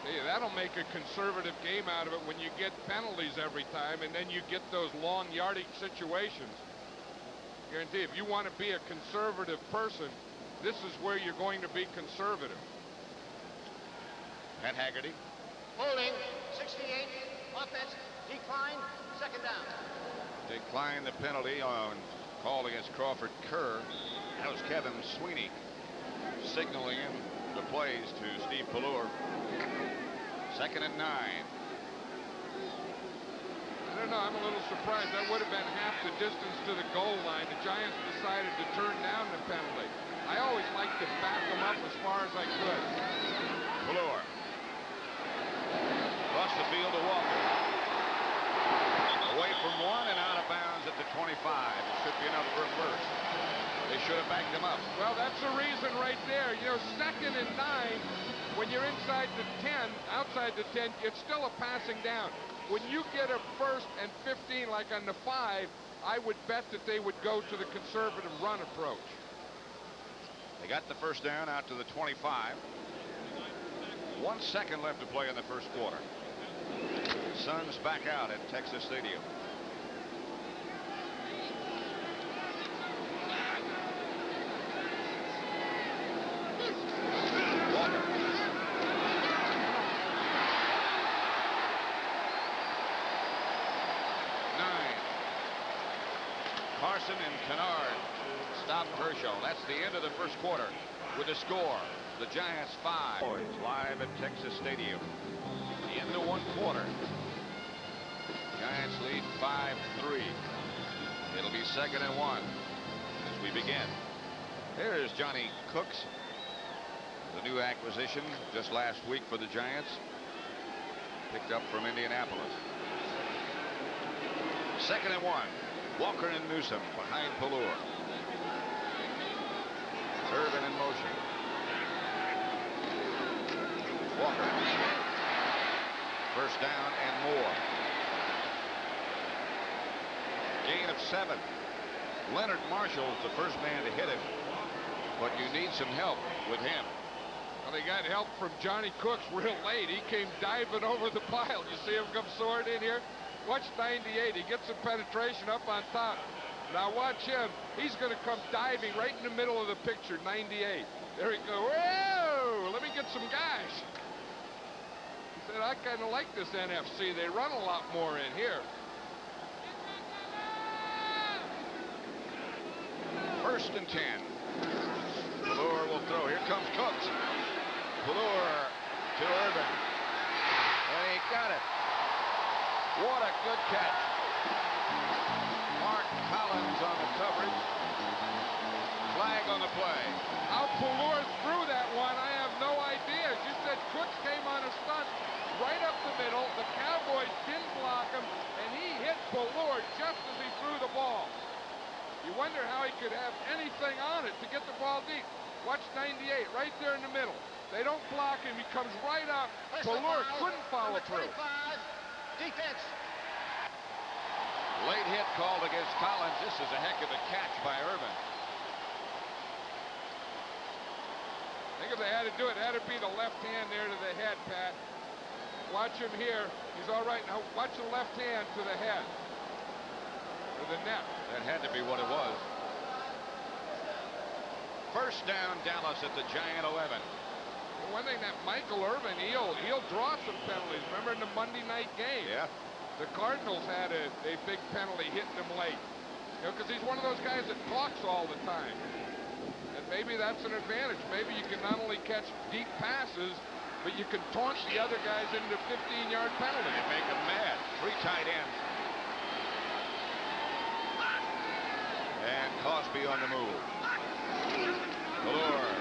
S2: Hey, that'll make a conservative game out of it when you get penalties every time, and then you get those long yardage situations. Guarantee if you want to be a conservative person, this is where you're going to be conservative.
S1: Pat Haggerty.
S3: Holding, 68, offense, decline, second down.
S1: Declined the penalty on call against Crawford Kerr. That was Kevin Sweeney signaling in the plays to Steve Pallur. Second and 9.
S2: I don't know, I'm a little surprised. That would have been half the distance to the goal line. The Giants decided to turn down the penalty. I always like to back them up as far as I could.
S1: Pallur. Across the field to Walker. Away from 1 and out of bounds at the 25. It should be enough for a first. They should have backed him up.
S2: Well, that's the reason right there. You know, second and 9, when you're inside the 10, outside the 10, it's still a passing down. When you get a first and 15 like on the 5, I would bet that they would go to the conservative run approach.
S1: They got the first down out to the 25. 1 second left to play in the first quarter. Suns back out at Texas Stadium. Walker. Carson and Kennard stopped Herschel. That's the end of the first quarter with a score. The Giants 5. Live at Texas Stadium. The end of 1 quarter. Giants lead 5-3. It'll be second and 1 as we begin. There's Johnny Cooks, the new acquisition just last week for the Giants. Picked up from Indianapolis. Second and 1. Walker and Newsom behind Pallur. Irvin in motion. Walker. First down and more. Gain of 7. Leonard Marshall's the first man to hit him, but you need some help with him.
S2: Well, they got help from Johnny Cooks real late. He came diving over the pile. You see him come soaring in here? Watch 98. He gets some penetration up on top. Now watch him. He's going to come diving right in the middle of the picture, 98. There he goes. Whoa! Let me get some guys. He said, I kind of like this NFC. They run a lot more in here.
S1: First and 10. Ballure will throw. Here comes Cooks. Ballure to Urban. And he got it. What a good catch. Mark Collins on the coverage. Flag on the play.
S2: How Ballure threw that one, I have no idea. As you said, Cooks came on a stunt right up the middle. The Cowboys didn't block him, and he hit Ballure just as he threw the ball. You wonder how he could have anything on it to get the ball deep. Watch 98, right there in the middle. They don't block him. He comes right up. Ballure couldn't follow through.
S3: Defense.
S1: Late hit called against Collins. This is a heck of a catch by Urban.
S2: I think if they had to do it, it had to be the left hand there to the head, Pat. Watch him here. He's all right. Now watch the left hand to the head. To the net.
S1: That had to be what it was. First down, Dallas at the Giant 11.
S2: One thing that Michael Irvin, he'll draw some penalties. Remember in the Monday night game?
S1: Yeah.
S2: The Cardinals had a big penalty hitting him late. You know, because he's one of those guys that talks all the time. And maybe that's an advantage. Maybe you can not only catch deep passes, but you can taunt the other guys into 15-yard penalty.
S1: And make them mad. 3 tight ends. And Cosby on the move. Ballure.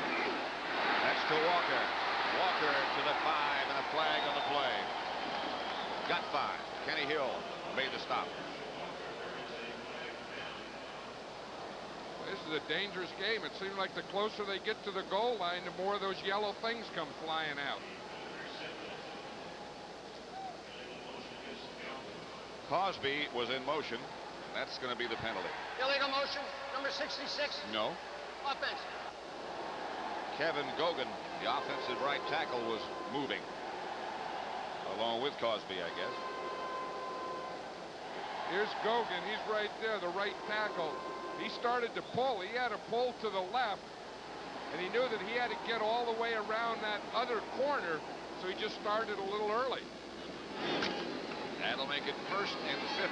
S1: That's to Walker. Walker to the 5 and a flag on the play. Got 5. Kenny Hill made the stop.
S2: This is a dangerous game. It seems like the closer they get to the goal line, the more of those yellow things come flying out.
S1: Cosby was in motion. That's going to be the penalty.
S3: Illegal motion, number 66.
S1: No.
S3: Offense.
S1: Kevin Gogan, the offensive right tackle, was moving. Along with Cosby, I guess.
S2: Here's Gogan. He's right there, the right tackle. He started to pull. He had to pull to the left. And he knew that he had to get all the way around that other corner, so he just started a little early.
S1: That'll make it first and 15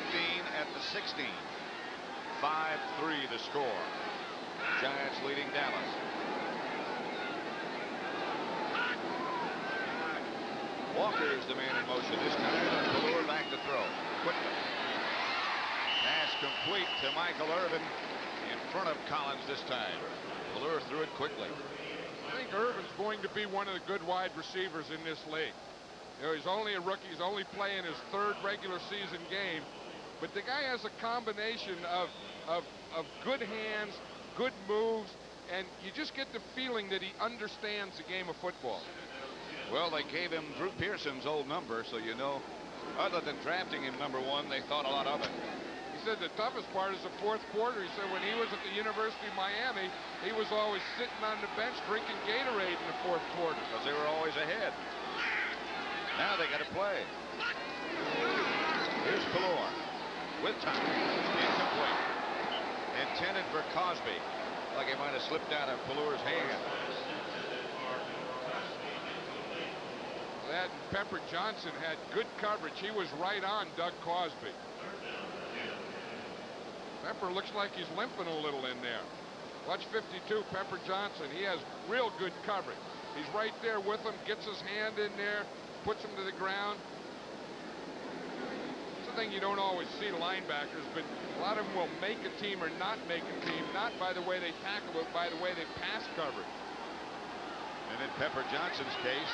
S1: at the 16. 5-3 the score. Giants leading Dallas. Walker is the man in motion this time. Ballure back to throw. Quickly. Pass complete to Michael Irvin in front of Collins this time. Ballure threw it quickly.
S2: I think Irvin's going to be one of the good wide receivers in this league. You know, he's only a rookie. He's only playing his 3rd regular season game. But the guy has a combination of good hands, good moves, and you just get the feeling that he understands the game of football.
S1: Well, they gave him Drew Pearson's old number, so you know, other than drafting him number 1, they thought a lot of it.
S2: He said the toughest part is the 4th quarter. He said when he was at the University of Miami, he was always sitting on the bench drinking Gatorade in the 4th quarter.
S1: Because they were always ahead. Now they got to play. Here's Ballure with time. Incomplete. Intended for Cosby. Like he might have slipped out of Ballure's hand.
S2: That Pepper Johnson had good coverage. He was right on Doug Cosby. Pepper looks like he's limping a little in there. Watch 52, Pepper Johnson. He has real good coverage. He's right there with him, gets his hand in there, puts him to the ground. It's the thing you don't always see linebackers, but a lot of them will make a team or not make a team, not by the way they tackle, but by the way they pass coverage.
S1: And in Pepper Johnson's case,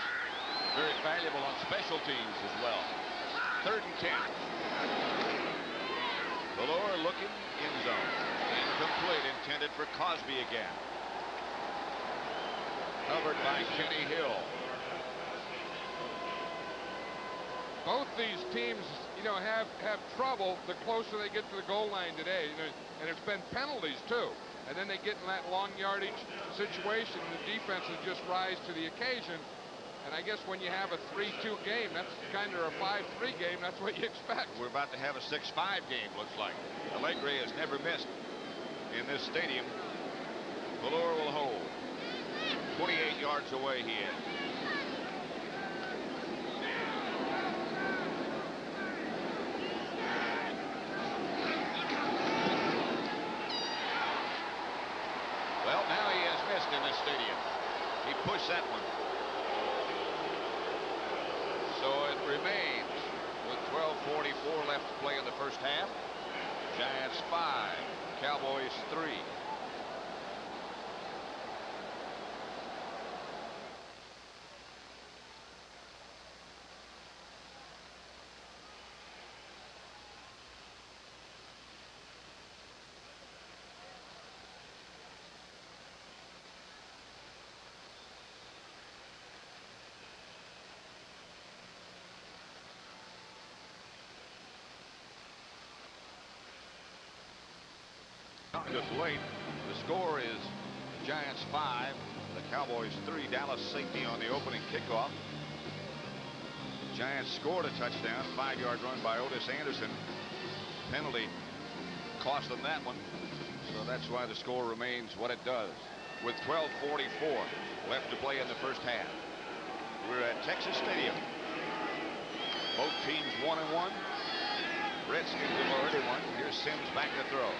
S1: very valuable on special teams as well. 3rd and 10. Ballure looking in zone. Incomplete, intended for Cosby again. Covered by Kenny Hill.
S2: Both these teams, you know, have trouble the closer they get to the goal line today. You know, and it's been penalties too. And then they get in that long yardage situation. The defenses just rise to the occasion. And I guess when you have a 3-2 game, that's kind of a 5-3 game. That's what you expect.
S1: We're about to have a 6-5 game, looks like. Allegri has never missed in this stadium. Ballure will hold. 28 yards away he is. miss that one. So it remains with 12:44 left to play in the first half. Giants 5, Cowboys 3. Just late. The score is Giants 5, the Cowboys 3. Dallas safety on the opening kickoff. Giants scored a touchdown, 5-yard run by Otis Anderson. Penalty cost them that one, so that's why the score remains what it does with 12:44 left to play in the first half. We're at Texas Stadium. Both teams 1-1. Redskins have already won. Here's Sims back to throw.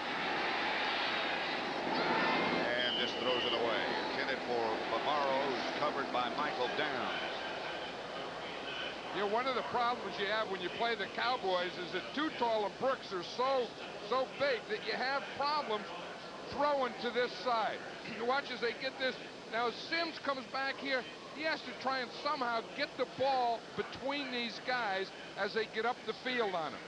S1: And just throws it away. Intended for Bavaro, who's covered by Michael Downs.
S2: You know, one of the problems you have when you play the Cowboys is that Too Tall and Brooks are so big that you have problems throwing to this side. You watch as they get this. Now, as Sims comes back here, he has to try and somehow get the ball between these guys as they get up the field on him.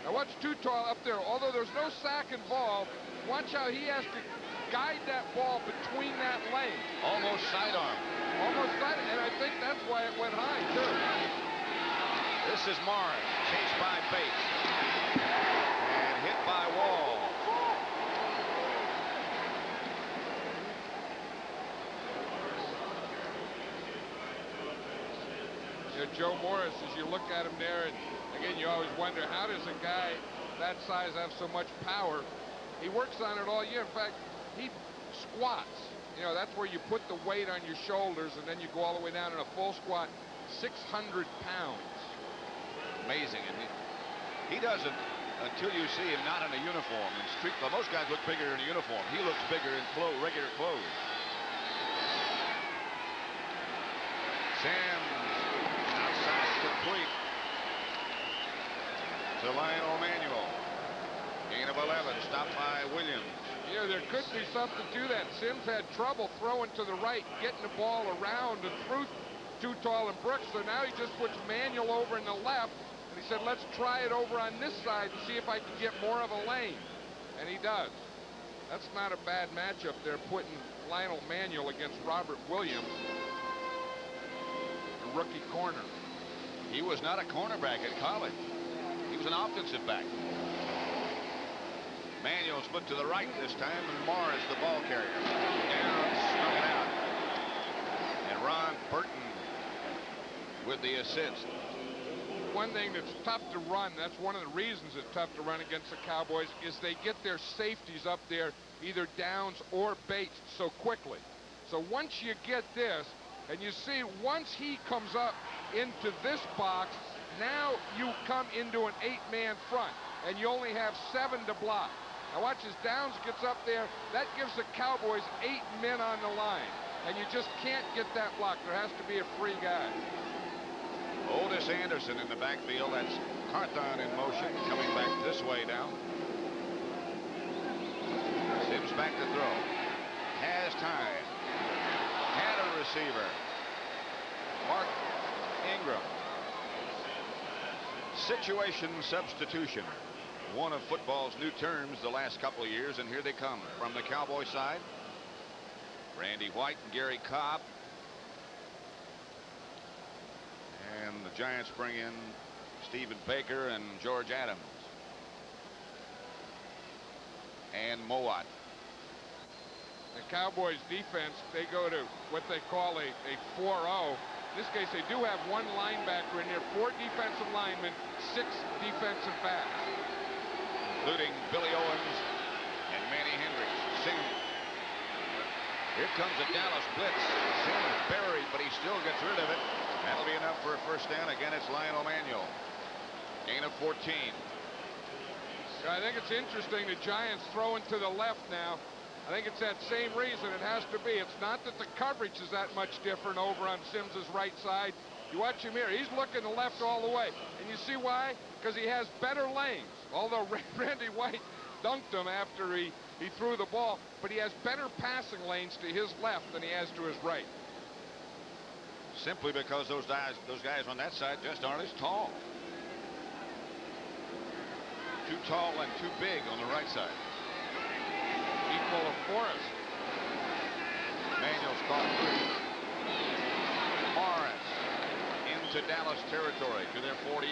S2: Now watch Too Tall up there. Although there's no sack involved, watch how he has to guide that ball between that lane.
S1: Almost sidearm.
S2: Almost side, and I think that's why it went high, too.
S1: This is Morris, chased by Bates. And hit by Wall.
S2: You know, Joe Morris, as you look at him there, and again, you always wonder, how does a guy that size have so much power? He works on it all year. In fact, he squats. You know, that's where you put the weight on your shoulders, and then you go all the way down in a full squat, 600 pounds.
S1: Amazing. And he doesn't until you see him not in a uniform. And street, well, most guys look bigger in a uniform. He looks bigger in regular clothes. Sims outside complete to Lionel Manuel. Gain of 11, stopped by Williams.
S2: Yeah, there could be something to that. Sims had trouble throwing to the right, getting the ball around and through Too Tall and Brooks. So now he just puts Manuel over in the left, and he said, let's try it over on this side and see if I can get more of a lane. And he does. That's not a bad matchup there, putting Lionel Manuel against Robert Williams, the rookie corner.
S1: He was not a cornerback at college. He was an offensive back. Manuel split to the right this time, and Morris the ball carrier. Down, snuck it out. And Ron Burton with the assist.
S2: One thing that's tough to run, that's one of the reasons it's tough to run against the Cowboys, is they get their safeties up there, either Downs or Bates, so quickly. So once you get this, and you see once he comes up into this box, now you come into an 8-man front, and you only have 7 to block. Now watch as Downs gets up there. That gives the Cowboys 8 men on the line, and you just can't get that block. There has to be a free guy.
S1: Otis Anderson in the backfield. That's Carthon in motion, coming back this way now. Sims back to throw. Has time. Had a receiver. Mark Ingram. Situation substitution. One of football's new terms the last couple of years, and here they come from the Cowboy side. Randy White and Gary Cobb. And the Giants bring in Stephen Baker and George Adams. And Mowat.
S2: The Cowboys defense, they go to what they call a 4-0. In this case, they do have 1 linebacker in there, 4 defensive linemen, 6 defensive backs,
S1: including Billy Owens and Manny Hendricks. Sims. Here comes a Dallas blitz. Sims buried, but he still gets rid of it. That'll be enough for a first down. Again, it's Lionel Manuel. Gain of 14.
S2: I think it's interesting the Giants throwing to the left now. I think it's that same reason it has to be. It's not that the coverage is that much different over on Sims's right side. You watch him here. He's looking to left all the way. And you see why? Because he has better lanes. Although Randy White dunked him after he threw the ball, but he has better passing lanes to his left than he has to his right.
S1: Simply because those guys on that side just aren't as tall. Too tall and too big on the right side.
S2: Equal of Forrest.
S1: Manuel's caught three. Morris into Dallas territory to their 48.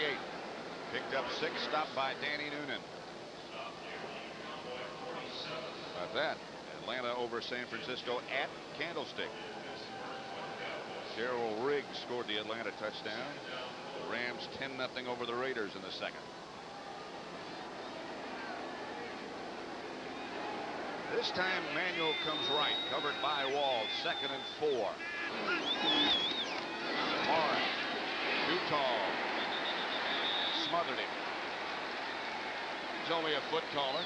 S1: Picked up 6, stopped by Danny Noonan. About that, Atlanta over San Francisco at Candlestick. Darrell Riggs scored the Atlanta touchdown. The Rams 10-0 over the Raiders in the second. This time Manuel comes right, covered by Wall, 2nd and 4. Morris, too tall, smothered him. He's only a foot taller.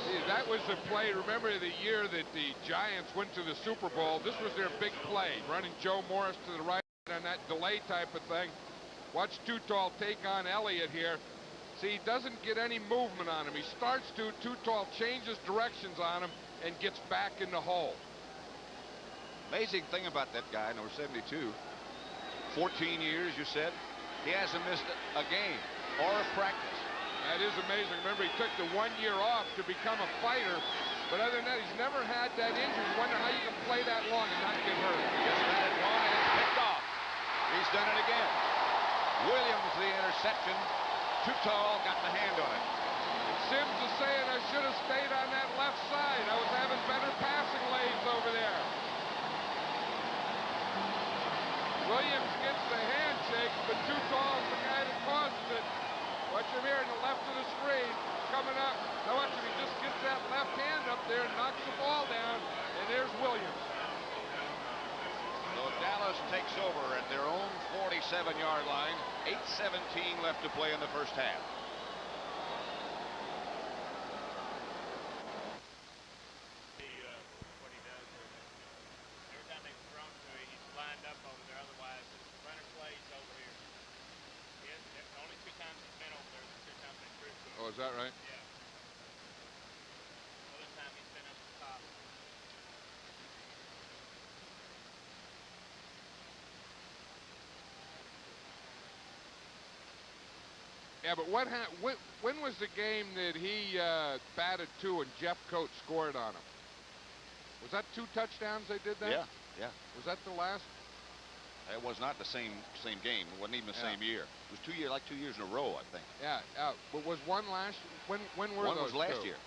S2: See, that was the play. Remember the year that the Giants went to the Super Bowl? This was their big play, running Joe Morris to the right on that delay type of thing. Watch Too Tall take on Elliott here. See, he doesn't get any movement on him. He starts to, Too Tall changes directions on him and gets back in the hole.
S1: Amazing thing about that guy, number 72, 14 years, you said, he hasn't missed a game or a practice.
S2: That is amazing. Remember, he took the 1 year off to become a fighter, but other than that, he's never had that injury. You wonder how you can play that long and not get hurt.
S1: Just let it one and it's picked off. He's done it again. Williams, the interception. Too tall, got the hand on it.
S2: Sims is saying I should have stayed on that left side. I was having better passing lanes over there. Williams gets the handshake, but Too Tall is the guy that causes it. Watch him here in the left of the screen, coming up. Now watch him, he just gets that left hand up there and knocks the ball down, and there's Williams.
S1: So Dallas takes over at their own 47-yard line. 8:17 left to play in the first half.
S4: What he does is every time they've thrown to him, he's lined up over there. Otherwise, the runner plays over here. The only 2 times he's been over there, the 2 times they threw to him.
S2: Oh, is that right?
S4: Yeah. Other time he's been up the top.
S2: Yeah, but when was the game that he batted 2 and Jeff Coates scored on him? Was that 2 touchdowns they did that?
S1: Yeah.
S2: Was that the last?
S1: It was not the same game. It wasn't even the same year. It was 2 years, like 2 years in a row, I think.
S2: Yeah. But was one last? When were
S1: one
S2: those?
S1: One was last
S2: 2?
S1: year,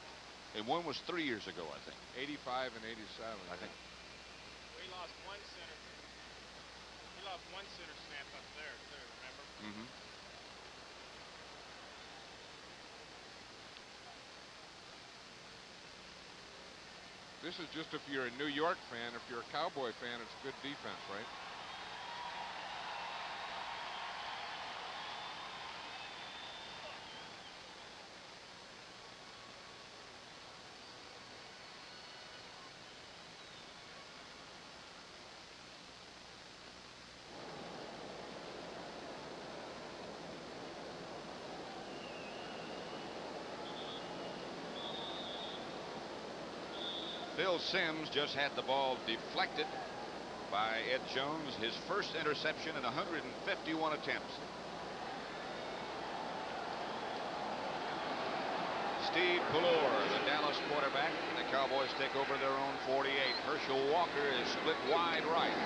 S1: and one was 3 years ago, I think.
S2: 85 and 87.
S1: I think.
S4: We lost one center. He lost one center snap up there too. Remember?
S1: Mm-hmm.
S2: This is just if you're a New York fan. If you're a Cowboy fan, it's good defense, right?
S1: Phil Simms just had the ball deflected by Ed Jones, his first interception in 151 attempts. Steve Pulor, the Dallas quarterback, and the Cowboys take over their own 48. Herschel Walker is split wide right.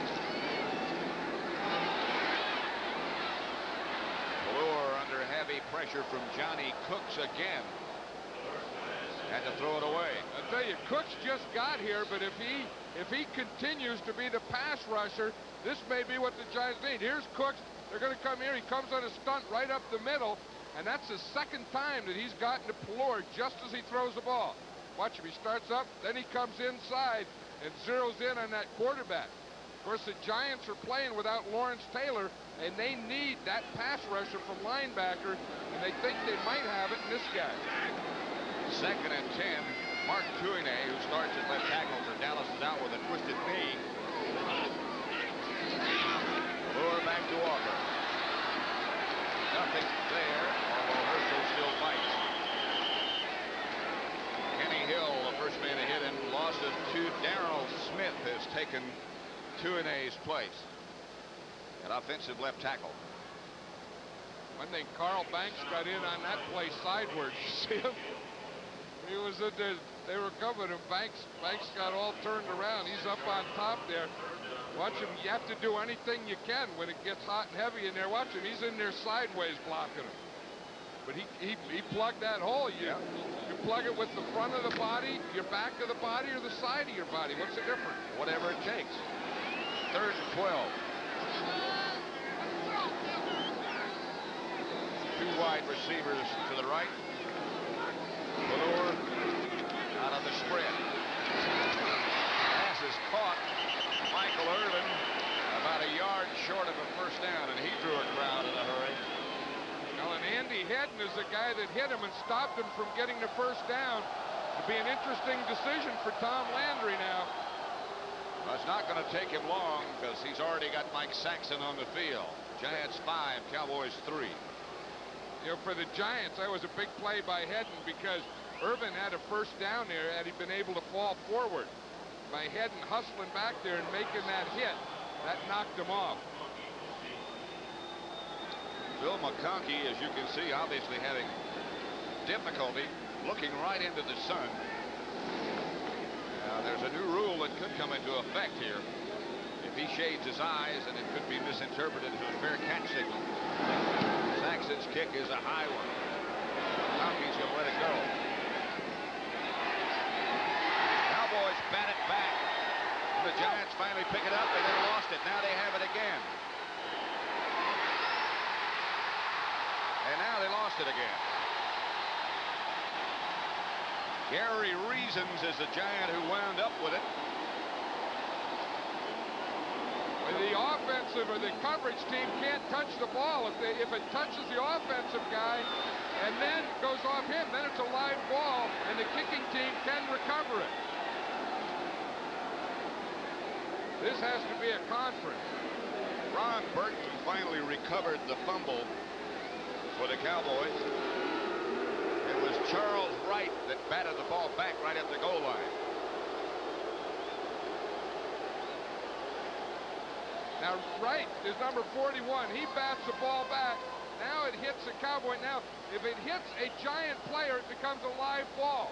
S1: Pulor under heavy pressure from Johnny Cooks again. Had to throw it away.
S2: I tell you, Cooks just got here, but if he continues to be the pass rusher, this may be what the Giants need. Here's Cooks. They're going to come here. He comes on a stunt right up the middle, and that's the second time that he's gotten to Pulor just as he throws the ball. Watch him. He starts up, then he comes inside and zeroes in on that quarterback. Of course, the Giants are playing without Lawrence Taylor, and they need that pass rusher from linebacker, and they think they might have it in this guy.
S1: 2nd and 10 Mark Tuine, who starts at left tackle for Dallas, is out with a twisted knee. Lure back to Walker. Nothing there, although Herschel still fights. Kenny Hill, the first man to hit him, loss of 2. Darrell Smith has taken Tuine's place at offensive left tackle.
S2: One thing, Carl Banks got in on that play sideways. See him? He was in there. They were covering him. Banks got all turned around. He's up on top there. Watch him. You have to do anything you can when it gets hot and heavy in there. Watch him. He's in there sideways blocking him. But he plugged that hole. You plug it with the front of the body, your back of the body, or the side of your body. What's the difference?
S1: Whatever it takes. 3rd and 12. 2 wide receivers to the right. Lure out of the spread. Pass is caught. Michael Irvin about a yard short of a first down, and he drew a crowd in a hurry.
S2: Well, and Andy Hedden is the guy that hit him and stopped him from getting the first down. It'll be an interesting decision for Tom Landry now.
S1: Well, it's not going to take him long because he's already got Mike Saxon on the field. Giants 5, Cowboys 3.
S2: You know, for the Giants, that was a big play by Hedden because Irvin had a first down there had he been able to fall forward. By Hedden hustling back there and making that hit, that knocked him off.
S1: Bill McConkey, as you can see, obviously having difficulty looking right into the sun. Now, there's a new rule that could come into effect here. If he shades his eyes, and it could be misinterpreted as a fair catch signal. Saxon's kick is a high one. McConkey's going to let it go. Cowboys bat it back. The Giants finally pick it up, and they lost it. Now they have it again. And now they lost it again. Gary Reasons is the Giant who wound up with it.
S2: The offensive or the coverage team can't touch the ball. If it touches the offensive guy and then goes off him, then it's a live ball, and the kicking team can recover it. This has to be a conference.
S1: Ron Burton finally recovered the fumble for the Cowboys. It was Charles Wright that batted the ball back right at the goal line.
S2: Now Wright is number 41. He bats the ball back. Now it hits the Cowboy. Now if it hits a Giant player, it becomes a live ball.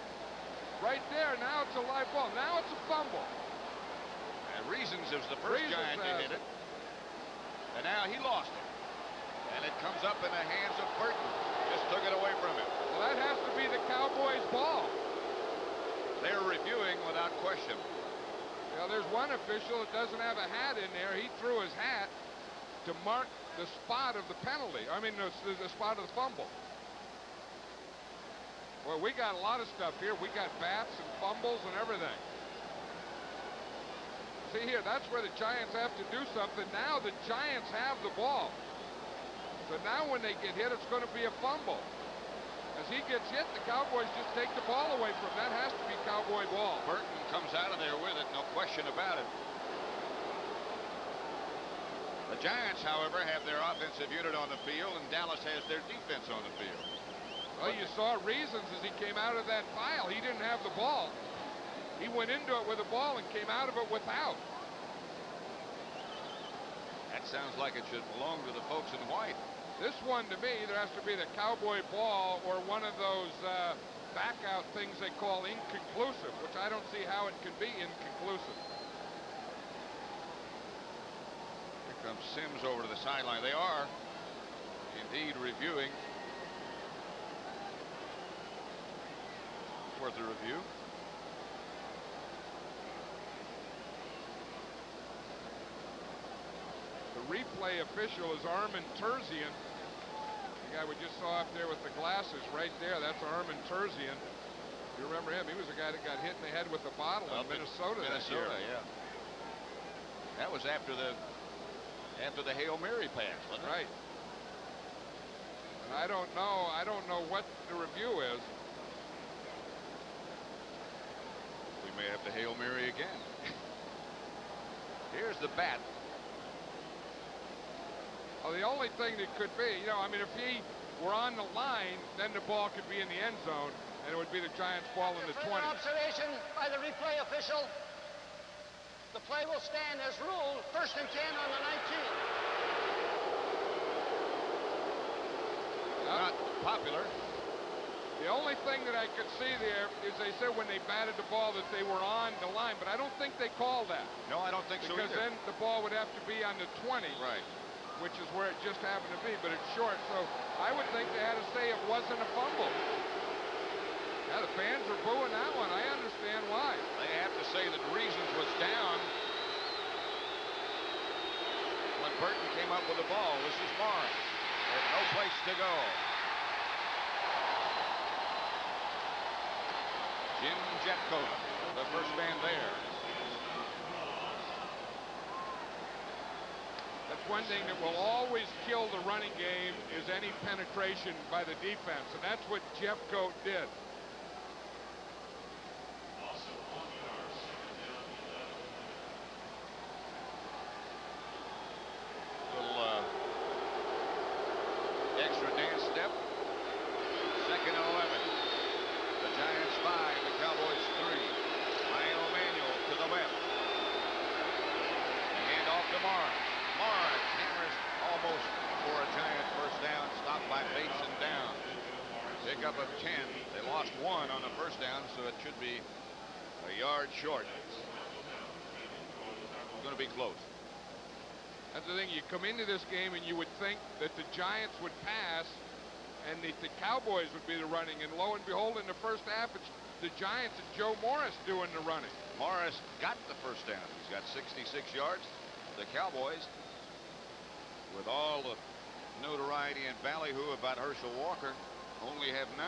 S2: Right there, now it's a live ball. Now it's a fumble.
S1: And Reasons is the first Giant to hit it. And now he lost it. And it comes up in the hands of Burton. Just took it away from him.
S2: Well, that has to be the Cowboys' ball.
S1: They're reviewing without question.
S2: Now, there's one official that doesn't have a hat in there. He threw his hat to mark the spot of the penalty. I mean, the spot of the fumble. Well, we got a lot of stuff here. We got bats and fumbles and everything. See here, that's where the Giants have to do something. Now the Giants have the ball. So now when they get hit, it's going to be a fumble. As he gets hit, the Cowboys just take the ball away from him. That has to be Cowboy ball.
S1: Burton comes out of there with it, no question about it. The Giants, however, have their offensive unit on the field, and Dallas has their defense on the field.
S2: Well, you saw Reasons as he came out of that pile. He didn't have the ball. He went into it with a ball and came out of it without.
S1: That sounds like it should belong to the folks in white.
S2: This one, to me, there has to be the Cowboy ball or one of those back-out things they call inconclusive, which I don't see how it can be inconclusive.
S1: Here comes Sims over to the sideline. They are indeed reviewing. Worth a review.
S2: The replay official is Armin Terzian. The guy we just saw up there with the glasses right there, that's Armin Terzian. You remember him? He was the guy that got hit in the head with the bottle in Minnesota that year.
S1: Yeah. That was after the Hail Mary pass, wasn't it?
S2: Right. And I don't know what the review is.
S1: attempt a Hail Mary again. Here's the bat.
S2: Well, the only thing that could be, you know, I mean, if he were on the line, then the ball could be in the end zone, and it would be the Giants' ball in the 20.
S3: Observation by the replay official. The play will stand as ruled, 1st and 10 on the 19.
S1: Not popular.
S2: The only thing that I could see there is they said when they batted the ball that they were on the line, but I don't think they called that.
S1: No, I don't think so
S2: because
S1: either.
S2: then the ball would have to be on the 20.
S1: Right.
S2: Which is where it just happened to be, but it's short, so I would think they had to say it wasn't a fumble. Yeah, the fans are booing that one. I understand why.
S1: They have to say that Reasons was down when Burton came up with the ball. This is Morris. There's no place to go. Jim Jetcoat, the first man there.
S2: That's one thing that will always kill the running game is any penetration by the defense, and that's what Jeffcoat did.
S1: Little extra dance step. 2nd and 11. The Giants 5, the Cowboys 3. Lionel Manuel to the left. Hand off to Morris. Morris hammers almost for a Giant first down, stopped by Bates and down. Pick up of 10. They lost 1 on the first down, so it should be a yard short. It's going to be close.
S2: That's the thing. You come into this game and you would think that the Giants would pass and the Cowboys would be the running, and lo and behold, in the first half, it's the Giants and Joe Morris doing the running.
S1: Morris got the first down. He's got 66 yards. The Cowboys, with all the notoriety and ballyhoo about Herschel Walker, only have 9.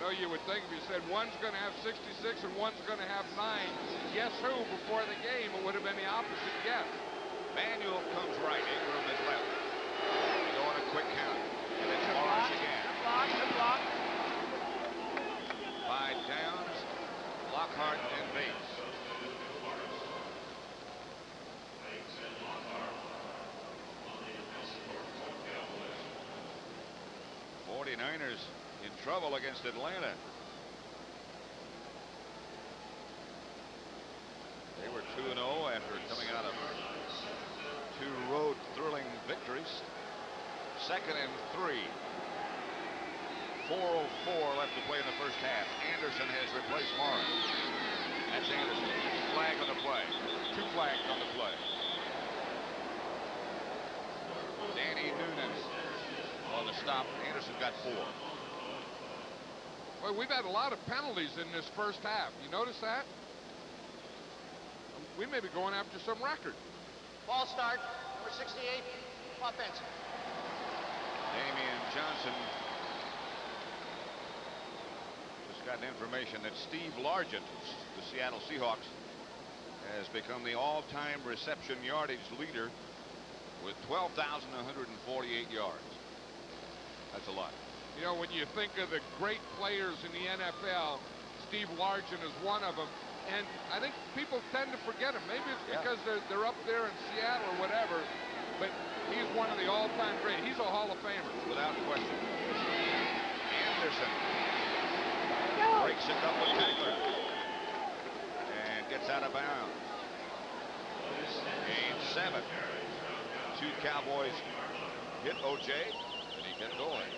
S2: No, you would think if you said one's going to have 66 and one's going to have 9, guess who before the game? It would have been the opposite guess.
S1: Manuel comes right, Ingram is left. They go on a quick count, and it's Morris again.
S3: Block.
S1: 5 downs, Lockhart and Bates. '49ers in trouble against Atlanta. They were 2-0 after coming out of 2 road thrilling victories. 2nd and 3. 4:04 left to play in the first half. Anderson has replaced Morris. That's Anderson. Flag on the play. 2 flags on the play. Danny Noonan on the stop. Anderson got 4.
S2: Well, we've had a lot of penalties in this first half. You notice that? We may be going after some record.
S3: Ball start, number 68, offense.
S1: Damian Johnson just got information that Steve Largent, the Seattle Seahawks, has become the all-time reception yardage leader with 12,148 yards. That's a lot.
S2: You know, when you think of the great players in the NFL, Steve Largent is one of them. And I think people tend to forget him. Maybe it's because they're up there in Seattle or whatever, but he's one of the all-time great. He's a Hall of Famer.
S1: Without question. Anderson breaks a couple of tacklers and gets out of bounds. Gain 7. 2 Cowboys hit O.J. and he kept going.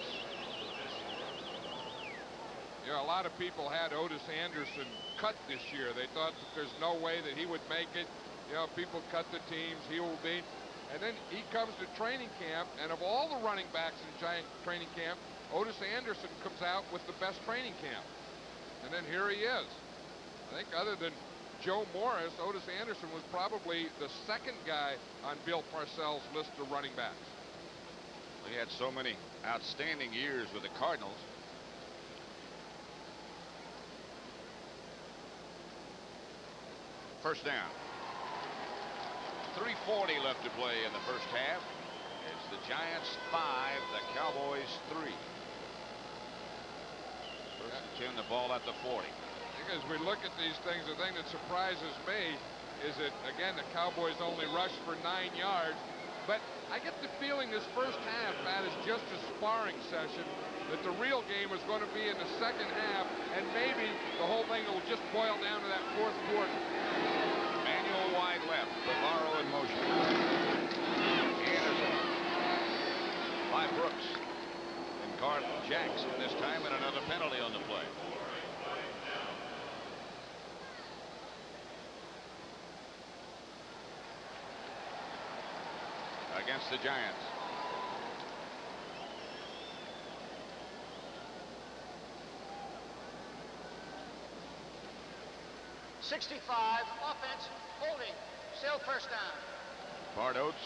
S2: You know, a lot of people had Otis Anderson cut this year. They thought that there's no way that he would make it. You know, people cut the teams, he will be. And then he comes to training camp, and of all the running backs in Giant training camp, Otis Anderson comes out with the best training camp. And then here he is. I think other than Joe Morris, Otis Anderson was probably the 2nd guy on Bill Parcells' list of running backs.
S1: He had so many outstanding years with the Cardinals. First down. 3:40 left to play in the first half. It's the Giants 5, the Cowboys 3. Goes to Chin, the ball at the 40.
S2: As we look at these things, the thing that surprises me is that, again, the Cowboys only rushed for 9 yards. But I get the feeling this first half, Matt, is just a sparring session, that the real game is going to be in the second half, and maybe the whole thing will just boil down to that fourth quarter.
S1: Manuel wide left, Navarro in motion. Anderson by Brooks. And guard Jackson this time, and another penalty on the play. Against the Giants.
S3: '65 offense, holding, still first down.
S1: Bart Oates.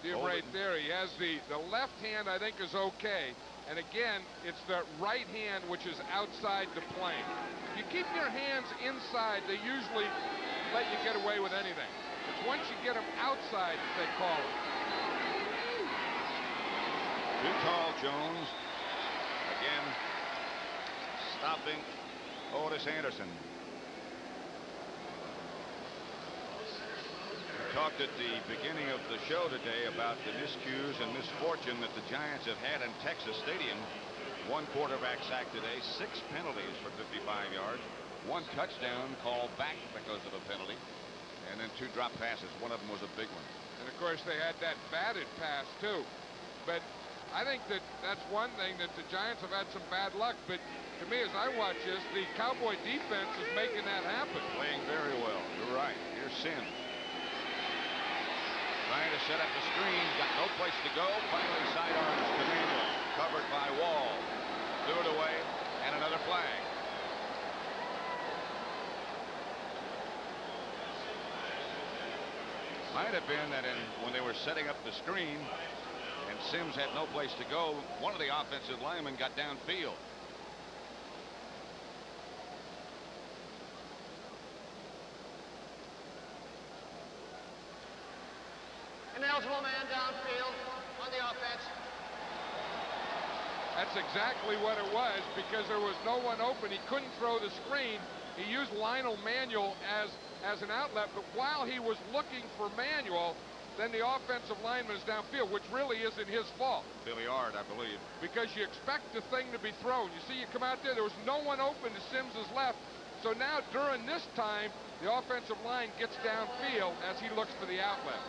S2: See him right there. He has the left hand, I think, is okay. And again, it's the right hand which is outside the plane. If you keep your hands inside, they usually let you get away with anything. It's once you get them outside that they call it.
S1: Too tall, Jones. Again, stopping Otis Anderson. We talked at the beginning of the show today about the miscues and misfortune that the Giants have had in Texas Stadium. 1 quarterback sack today, 6 penalties for 55 yards, 1 touchdown called back because of a penalty, and then 2 drop passes. One of them was a big one.
S2: And of course they had that batted pass too. But I think that's one thing, that the Giants have had some bad luck. But to me, as I watch this, the Cowboy defense is making that happen.
S1: Playing very well. You're right. Here's Sims. Trying to set up the screen. Got no place to go. Finally sidearms to Manuel. Covered by Wall. Threw it away. And another flag. Might have been that when they were setting up the screen and Sims had no place to go, one of the offensive linemen got downfield.
S3: An eligible man downfield on the offense.
S2: That's exactly what it was, because there was no one open. He couldn't throw the screen. He used Lionel Manuel as an outlet, but while he was looking for Manuel, then the offensive lineman is downfield, which really isn't his fault.
S1: Billy Ard, I believe.
S2: Because you expect the thing to be thrown. You see, you come out there was no one open to Sims's left. So now during this time, the offensive line gets downfield as he looks for the outlet.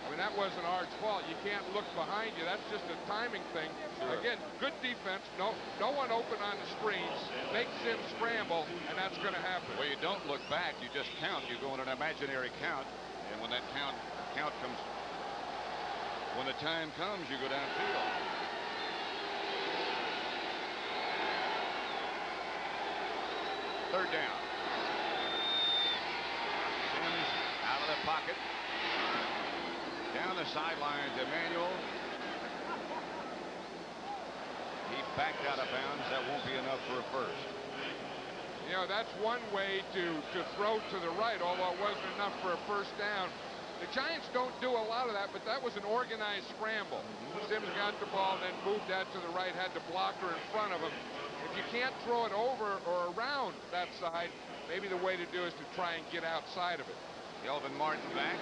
S2: I mean, that wasn't Ard's fault. You can't look behind you. That's just a timing thing.
S1: Sure.
S2: Again, good defense. No one open on the screens. Make Sims scramble, and that's going to happen.
S1: Well, you don't look back. You just count. You go in an imaginary count, and when that count comes, when the time comes, you go downfield. Third down. Sims out of the pocket. Down the sideline to Manuel. He backed out of bounds. That won't be enough for a first.
S2: You know, that's one way to throw to the right, although it wasn't enough for a first down. The Giants don't do a lot of that, but that was an organized scramble. Sims got the ball and then moved that to the right, had the blocker in front of him. If you can't throw it over or around that side, maybe the way to do is to try and get outside of it.
S1: Kelvin Martin back.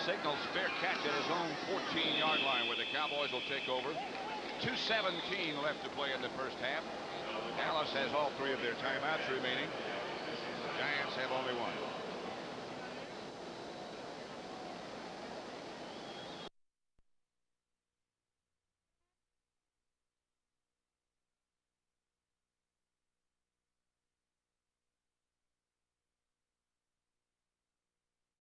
S1: Signals fair catch at his own 14-yard line, where the Cowboys will take over. 2:17 left to play in the first half. Dallas has all 3 of their timeouts remaining. The Giants have only 1.